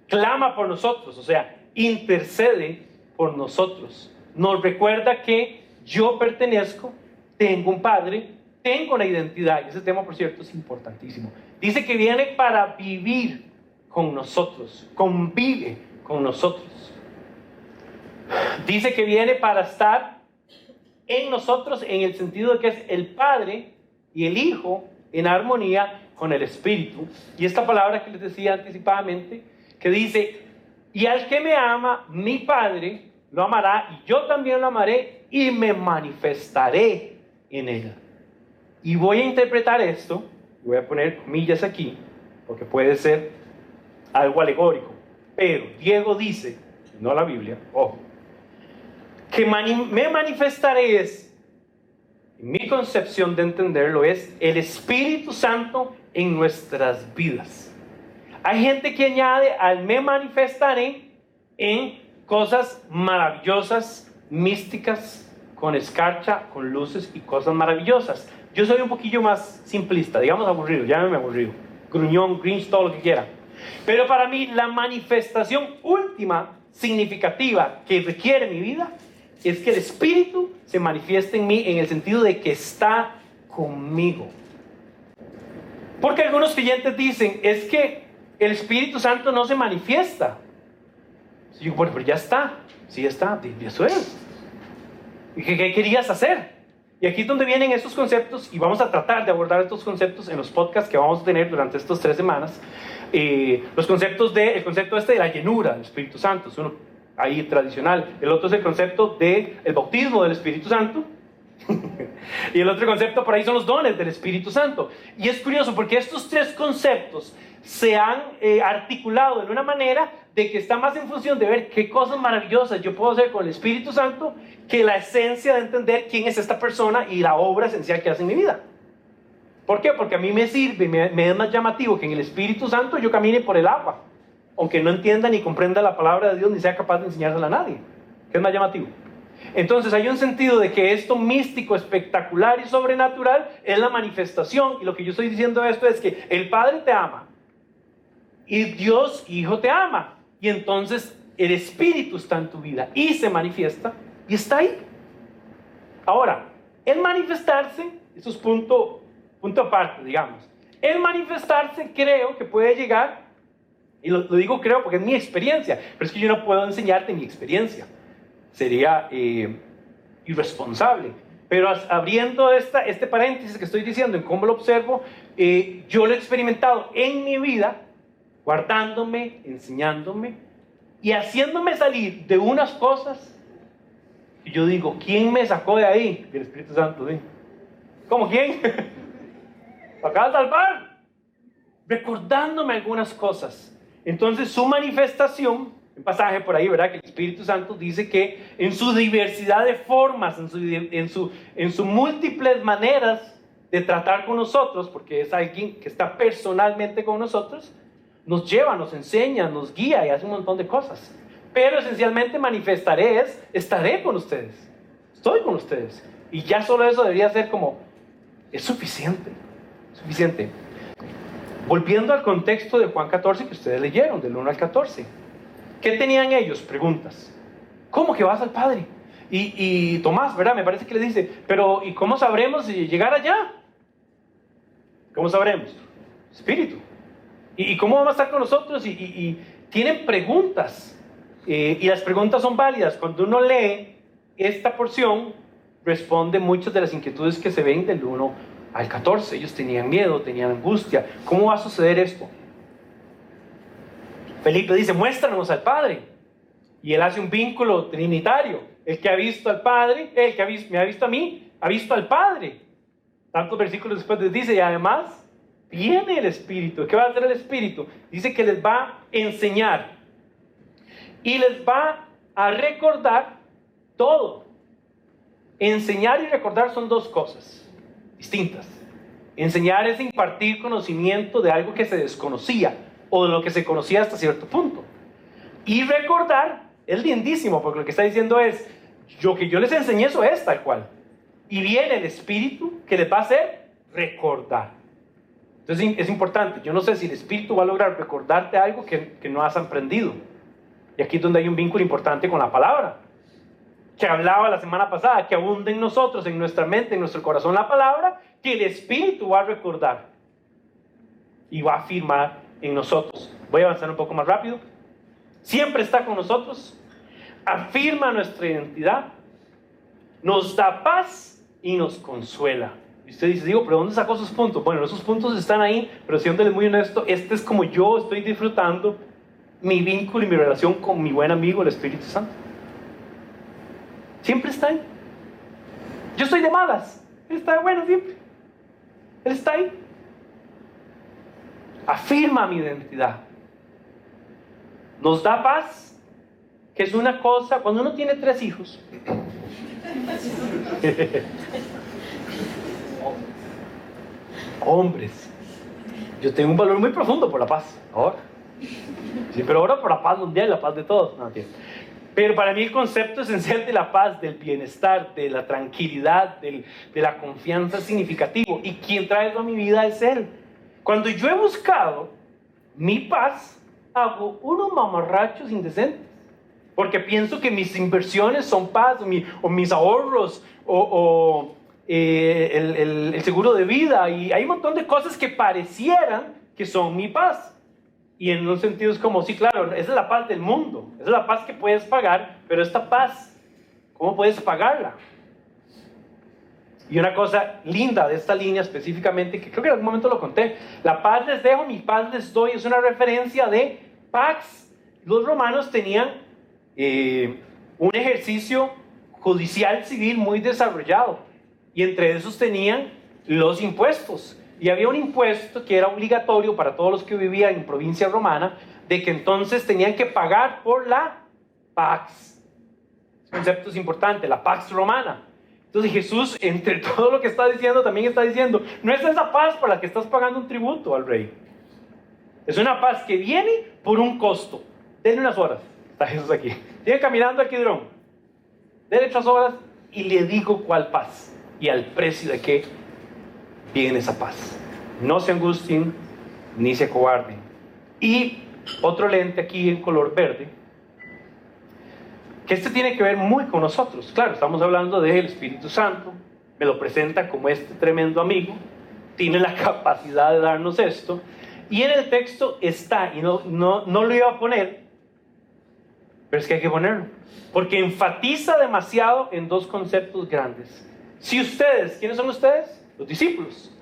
Clama por nosotros, o sea, intercede por nosotros. Nos recuerda que yo pertenezco, tengo un Padre, tengo una identidad. Y ese tema, por cierto, es importantísimo. Dice que viene para vivir con nosotros, convive con nosotros. Dice que viene para estar en nosotros en el sentido de que es el Padre y el Hijo en armonía con el Espíritu. Y esta palabra que les decía anticipadamente, que dice, y al que me ama, mi Padre lo amará, y yo también lo amaré, y me manifestaré en él. Y voy a interpretar esto, voy a poner comillas aquí, porque puede ser algo alegórico, pero Diego dice, no la Biblia, ojo, que me manifestaré es, en mi concepción de entenderlo, es el Espíritu Santo en nuestras vidas. Hay gente que añade al me manifestaré en cosas maravillosas, místicas, con escarcha, con luces y cosas maravillosas. Yo soy un poquillo más simplista, digamos aburrido, llámeme aburrido, gruñón, grinch, todo lo que quiera. Pero para mí la manifestación última, significativa, que requiere mi vida, es que el Espíritu se manifieste en mí en el sentido de que está conmigo. Porque algunos creyentes dicen, es que el Espíritu Santo no se manifiesta. Y yo, bueno, pero ya está, sí ya está, eso es. ¿Y qué querías hacer? Y aquí es donde vienen estos conceptos, y vamos a tratar de abordar estos conceptos en los podcasts que vamos a tener durante estas 3 semanas. Los conceptos el concepto de la llenura del Espíritu Santo, es uno ahí tradicional. El otro es el concepto del bautismo del Espíritu Santo. Y el otro concepto por ahí son los dones del Espíritu Santo. Y es curioso porque estos 3 conceptos se han articulado de una manera de que está más en función de ver qué cosas maravillosas yo puedo hacer con el Espíritu Santo que la esencia de entender quién es esta persona y la obra esencial que hace en mi vida. ¿Por qué? Porque a mí me sirve, me es más llamativo que en el Espíritu Santo yo camine por el agua, aunque no entienda ni comprenda la palabra de Dios ni sea capaz de enseñársela a nadie. ¿Qué es más llamativo? Entonces hay un sentido de que esto místico, espectacular y sobrenatural es la manifestación, y lo que yo estoy diciendo esto es que el Padre te ama y Dios Hijo te ama, y entonces el Espíritu está en tu vida y se manifiesta y está ahí. Ahora, el manifestarse, eso es punto aparte, digamos. El manifestarse creo que puede llegar, y lo digo creo porque es mi experiencia, pero es que yo no puedo enseñarte mi experiencia, sería irresponsable. Pero abriendo este paréntesis que estoy diciendo en cómo lo observo, yo lo he experimentado en mi vida, guardándome, enseñándome y haciéndome salir de unas cosas. Y yo digo, ¿quién me sacó de ahí? El Espíritu Santo, ¿sí? ¿Cómo quién? ¿Me acaba de salvar? Recordándome algunas cosas. Entonces su manifestación, un pasaje por ahí, ¿verdad? Que el Espíritu Santo dice que en su diversidad de formas, en sus múltiples maneras de tratar con nosotros, porque es alguien que está personalmente con nosotros, nos lleva, nos enseña, nos guía y hace un montón de cosas. Pero esencialmente estaré con ustedes, estoy con ustedes. Y ya solo eso debería ser como, es suficiente. Volviendo al contexto de Juan 14 que ustedes leyeron, del 1 al 14. ¿Qué tenían ellos? Preguntas. ¿Cómo que vas al Padre? Y Tomás, ¿verdad? Me parece que le dice, pero ¿y cómo sabremos llegar allá? ¿Cómo sabremos? Espíritu. ¿Y cómo vamos a estar con nosotros? Y tienen preguntas. Y las preguntas son válidas. Cuando uno lee esta porción, responde muchas de las inquietudes que se ven del 1 al 14. Ellos tenían miedo, tenían angustia. ¿Cómo va a suceder esto? Felipe dice, muéstranos al Padre. Y él hace un vínculo trinitario. El que ha visto al Padre, el que me ha visto a mí, ha visto al Padre. Tantos versículos después les dice, y además viene el Espíritu. ¿Qué va a hacer el Espíritu? Dice que les va a enseñar. Y les va a recordar todo. Enseñar y recordar son 2 cosas distintas. Enseñar es impartir conocimiento de algo que se desconocía o de lo que se conocía hasta cierto punto. Y recordar es lindísimo, porque lo que está diciendo es, lo que yo les enseñé eso es tal cual. Y viene el Espíritu que les va a hacer recordar. Entonces es importante. Yo no sé si el Espíritu va a lograr recordarte algo que no has aprendido. Y aquí es donde hay un vínculo importante con la palabra, que hablaba la semana pasada, que abunda en nosotros, en nuestra mente, en nuestro corazón la palabra, que el Espíritu va a recordar y va a afirmar en nosotros. Voy a avanzar un poco más rápido. siempre está con nosotros, afirma nuestra identidad, nos da paz y nos consuela. Y usted dice, digo, pero ¿dónde sacó esos puntos? Bueno, esos puntos están ahí, pero siéndole muy honesto, este es como yo estoy disfrutando mi vínculo y mi relación con mi buen amigo, el Espíritu Santo. Siempre está ahí. Yo estoy de malas, Él está de buenas siempre. Él está ahí. Afirma mi identidad. Nos da paz, que es una cosa, cuando uno tiene 3 hijos. Hombres, yo tengo un valor muy profundo por la paz. Ahora. Sí, pero ahora por la paz mundial, la paz de todos. No, pero para mí el concepto esencial de la paz, del bienestar, de la tranquilidad, de la confianza es significativo. Y quien trae eso a mi vida es Él. Cuando yo he buscado mi paz, hago unos mamarrachos indecentes. Porque pienso que mis inversiones son paz, o mis ahorros, el seguro de vida. Y hay un montón de cosas que parecieran que son mi paz. Y en un sentido es como, sí, claro, esa es la paz del mundo. Esa es la paz que puedes pagar, pero esta paz, ¿cómo puedes pagarla? Y una cosa linda de esta línea específicamente, que creo que en algún momento lo conté, la paz les dejo, mi paz les doy, es una referencia de Pax. Los romanos tenían un ejercicio judicial civil muy desarrollado, y entre esos tenían los impuestos. Y había un impuesto que era obligatorio para todos los que vivían en provincia romana, de que entonces tenían que pagar por la Pax. El concepto es importante, la Pax romana. Entonces Jesús, entre todo lo que está diciendo, también está diciendo, no es esa paz por la que estás pagando un tributo al rey. Es una paz que viene por un costo. Denle unas horas. Está Jesús aquí. Sigue caminando al Kidrón. Denle 3 horas y le digo cuál paz y al precio de qué viene esa paz. No se angustien ni se acobarden. Y otro lente aquí en color verde, que este tiene que ver muy con nosotros. Claro, estamos hablando del Espíritu Santo, me lo presenta como este tremendo amigo, tiene la capacidad de darnos esto, y en el texto está, y no lo iba a poner, pero es que hay que ponerlo, porque enfatiza demasiado en 2 conceptos grandes. Si ustedes, ¿quiénes son ustedes? Los discípulos.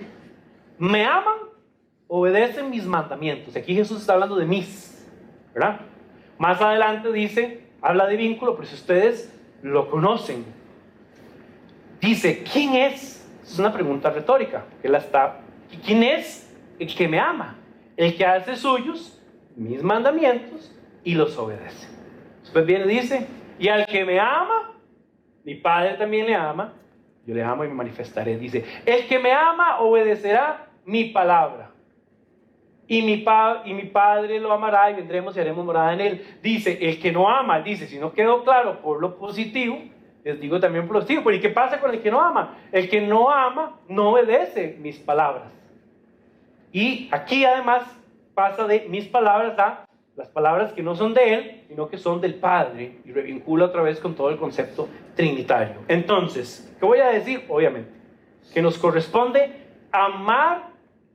Me aman, obedecen mis mandamientos. Aquí Jesús está hablando de mis, ¿verdad? Más adelante dice, habla de vínculo, pero si ustedes lo conocen, dice, ¿quién es? Es una pregunta retórica. ¿Quién es el que me ama? El que hace suyos mis mandamientos y los obedece. Después viene y dice, y al que me ama, mi Padre también le ama, yo le amo y me manifestaré. Dice, el que me ama obedecerá mi palabra. Y mi Padre lo amará y vendremos y haremos morada en él. Dice, el que no ama, dice, si no quedó claro por lo positivo, les digo también por lo negativo. Pero ¿y qué pasa con el que no ama? El que no ama no obedece mis palabras. Y aquí además pasa de mis palabras a las palabras que no son de él, sino que son del Padre, y revincula otra vez con todo el concepto trinitario. Entonces, ¿qué voy a decir? Obviamente, que nos corresponde amar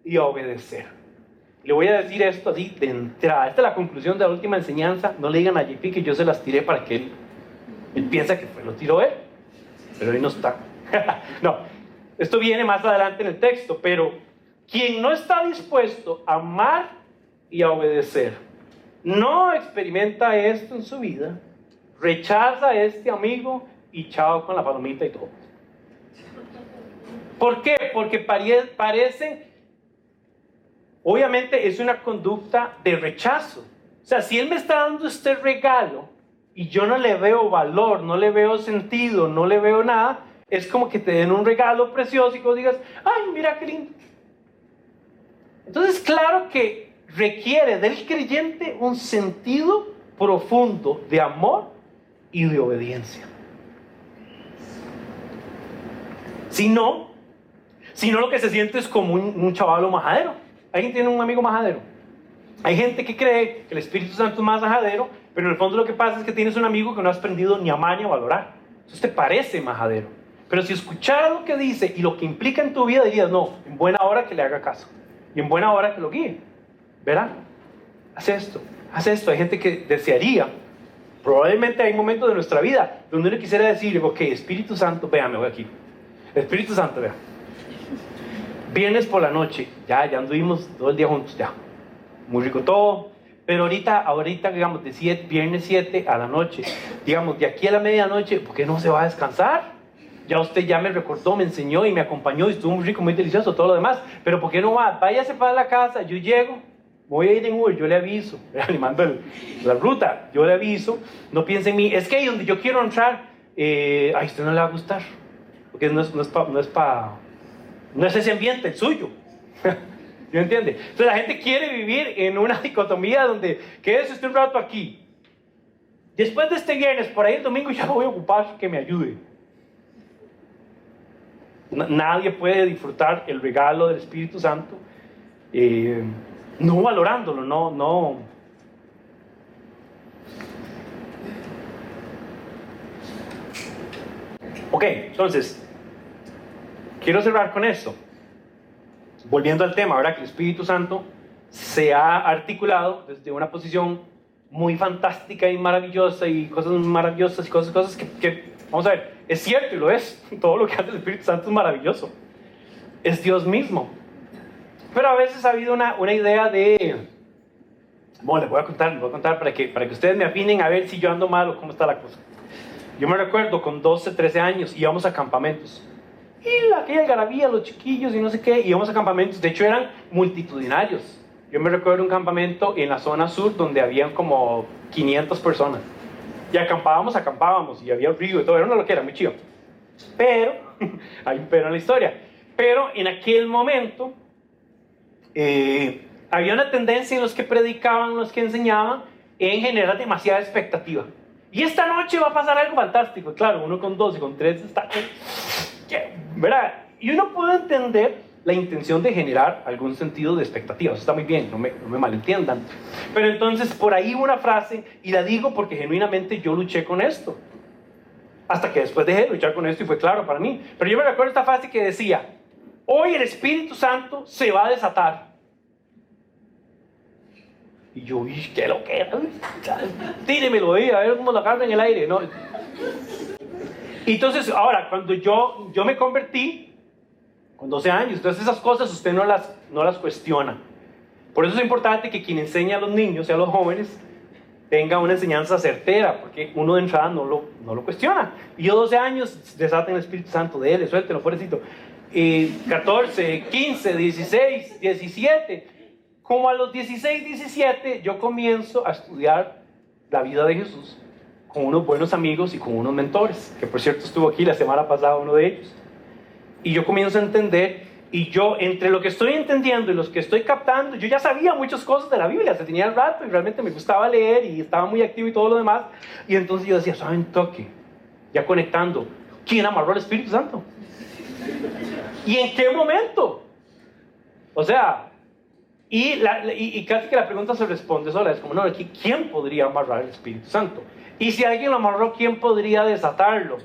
y obedecer. Le voy a decir esto así de entrada. Esta es la conclusión de la última enseñanza. No le digan a JP que yo se las tiré para que él piensa que lo tiró él, pero ahí no está. No, esto viene más adelante en el texto, pero quien no está dispuesto a amar y a obedecer, no experimenta esto en su vida, rechaza a este amigo y chao con la palomita y todo. ¿Por qué? Porque parece, obviamente es una conducta de rechazo. O sea, si él me está dando este regalo y yo no le veo valor, no le veo sentido, no le veo nada, es como que te den un regalo precioso y que digas, ay, mira qué lindo. Entonces, claro que requiere del creyente un sentido profundo de amor y de obediencia. Si no lo que se siente es como un chavalo majadero. ¿Alguien tiene un amigo majadero? Hay gente que cree que el Espíritu Santo es más majadero, pero en el fondo lo que pasa es que tienes un amigo que no has aprendido ni a amar ni a valorar. Entonces te parece majadero. Pero si escuchara lo que dice y lo que implica en tu vida, dirías, no, en buena hora que le haga caso. Y en buena hora que lo guíe. ¿Verdad? haz esto, haz esto. Hay gente que desearía, probablemente hay momentos de nuestra vida donde uno quisiera decir, ok, Espíritu Santo, vea, me voy aquí. Espíritu Santo, vea. Viernes por la noche, ya anduvimos todo el día juntos, ya. Muy rico todo. Pero ahorita digamos, viernes 7 a la noche, digamos, de aquí a la medianoche, ¿por qué no se va a descansar? Ya usted ya me recordó, me enseñó y me acompañó y estuvo muy rico, muy delicioso, todo lo demás. Pero ¿por qué no va? Váyase para la casa, yo llego, voy a ir en Uber, yo le aviso, animando la ruta, yo le aviso, no piense en mí, es que ahí donde yo quiero entrar, a usted no le va a gustar, porque no es ese ambiente el suyo. ¿Me entiende? Entonces la gente quiere vivir en una dicotomía donde quédese usted un rato aquí. Después de este viernes, por ahí el domingo ya lo voy a ocupar que me ayude. Nadie puede disfrutar el regalo del Espíritu Santo no valorándolo, no. Ok, entonces, quiero cerrar con esto. Volviendo al tema, ¿verdad? Que el Espíritu Santo se ha articulado desde una posición muy fantástica y maravillosa y cosas maravillosas y cosas que, vamos a ver, es cierto y lo es. Todo lo que hace el Espíritu Santo es maravilloso. Es Dios mismo. Pero a veces ha habido una idea de... Bueno, les voy a contar para que ustedes me afinen a ver si yo ando mal o cómo está la cosa. Yo me recuerdo con 12, 13 años íbamos a campamentos. Y aquella algarabía, los chiquillos y no sé qué, íbamos a campamentos, de hecho eran multitudinarios. Yo me recuerdo un campamento en la zona sur donde habían como 500 personas. Y acampábamos, y había un río y todo, era una loquera, muy chido. Pero, hay un pero en la historia, pero en aquel momento había una tendencia en los que predicaban, los que enseñaban, en generar demasiada expectativa. Y esta noche va a pasar algo fantástico. Claro, uno con 12, con 13 está... ¿verdad? Y uno puede entender la intención de generar algún sentido de expectativa. Eso está muy bien, no me malentiendan. Pero entonces por ahí una frase, y la digo porque genuinamente yo luché con esto. Hasta que después dejé de luchar con esto y fue claro para mí. Pero yo me recuerdo esta frase que decía, hoy el Espíritu Santo se va a desatar. Y yo, qué lo que era. Tíremelo ahí, a ver cómo lo agarra en el aire, ¿no? Y entonces, ahora, cuando yo me convertí, con 12 años, entonces esas cosas usted no las cuestiona. Por eso es importante que quien enseña a los niños y a los jóvenes tenga una enseñanza certera, porque uno de entrada no lo cuestiona. Y yo 12 años, desaten el Espíritu Santo de él, suéltelo, pobrecito. 14, 15, 16, 17. Como a los 16, 17, yo comienzo a estudiar la vida de Jesús con unos buenos amigos y con unos mentores, que por cierto estuvo aquí la semana pasada uno de ellos. Y yo comienzo a entender, y yo entre lo que estoy entendiendo y los que estoy captando, yo ya sabía muchas cosas de la Biblia, se tenía el rato y realmente me gustaba leer y estaba muy activo y todo lo demás. Y entonces yo decía, ¿saben toque? Ya conectando, ¿quién amarró al Espíritu Santo? ¿Y en qué momento? O sea... Y casi que la pregunta se responde sola, es como, no, ¿quién podría amarrar el Espíritu Santo? Y si alguien lo amarró, ¿quién podría desatarlo?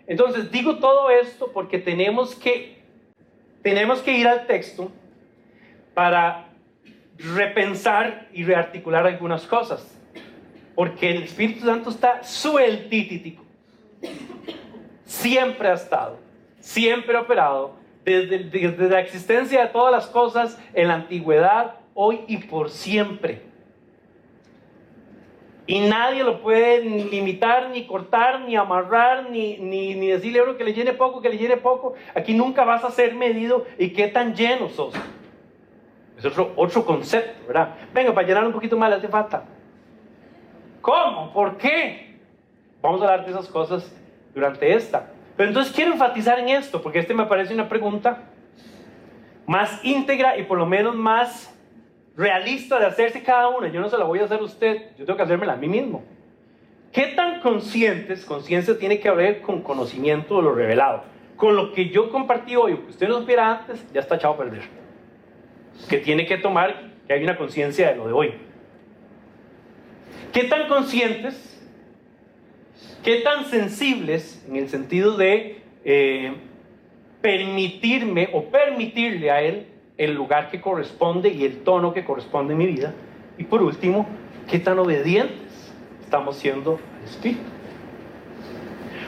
Entonces digo todo esto porque tenemos que ir al texto para repensar y rearticular algunas cosas, porque el Espíritu Santo está sueltítico, siempre ha estado, siempre ha operado, desde la existencia de todas las cosas, en la antigüedad, hoy y por siempre. Y nadie lo puede ni limitar, ni cortar, ni amarrar, ni decirle a uno que le llene poco, que le llene poco. Aquí nunca vas a ser medido y qué tan lleno sos. Es otro concepto, ¿verdad? Venga, para llenar un poquito más le hace falta. ¿Cómo? ¿Por qué? Vamos a hablar de esas cosas durante esta. Pero entonces quiero enfatizar en esto, porque me parece una pregunta más íntegra y por lo menos más realista de hacerse cada una. Yo no se la voy a hacer a usted, yo tengo que hacérmela a mí mismo. ¿Qué tan conscientes? Conciencia tiene que ver con conocimiento de lo revelado. Con lo que yo compartí hoy, o que usted no supiera antes, ya está echado a perder. Que tiene que tomar que hay una conciencia de lo de hoy. ¿Qué tan conscientes? ¿Qué tan sensibles en el sentido de permitirme o permitirle a él el lugar que corresponde y el tono que corresponde en mi vida? Y por último, ¿qué tan obedientes estamos siendo al Espíritu?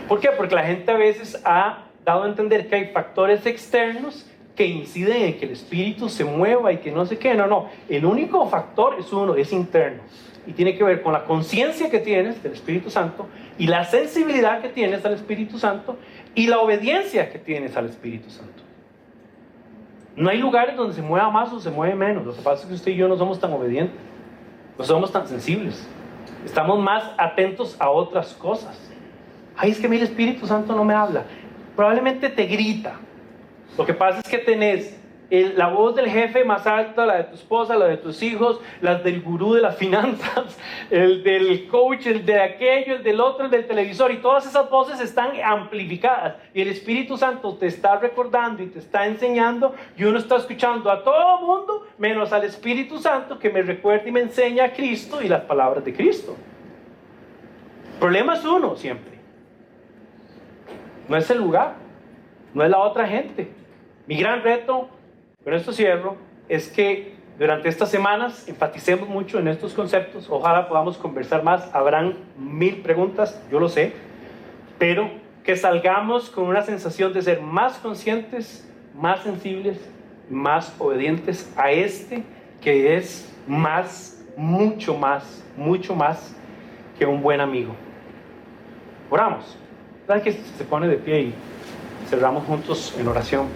¿Por qué? Porque la gente a veces ha dado a entender que hay factores externos que inciden en que el Espíritu se mueva y que no sé qué. No. El único factor es uno, es interno. Y tiene que ver con la conciencia que tienes del Espíritu Santo y la sensibilidad que tienes al Espíritu Santo y la obediencia que tienes al Espíritu Santo. No hay lugares donde se mueva más o se mueve menos. Lo que pasa es que usted y yo no somos tan obedientes, no somos tan sensibles. Estamos más atentos a otras cosas. Ay, es que a mí el Espíritu Santo no me habla. Probablemente te grita. Lo que pasa es que tenés la voz del jefe más alta, la de tu esposa, la de tus hijos, las del gurú de las finanzas, el del coach, el de aquello, el del otro, el del televisor, y todas esas voces están amplificadas y el Espíritu Santo te está recordando y te está enseñando, y uno está escuchando a todo el mundo menos al Espíritu Santo que me recuerda y me enseña a Cristo y las palabras de Cristo. El problema es uno siempre, no es el lugar, no es la otra gente. Mi gran reto, con esto cierro, es que durante estas semanas enfaticemos mucho en estos conceptos. Ojalá podamos conversar más. Habrán 1000 preguntas, yo lo sé, pero que salgamos con una sensación de ser más conscientes, más sensibles, más obedientes a este que es mucho más que un buen amigo. Oramos. ¿Saben que se pone de pie y cerramos juntos en oración?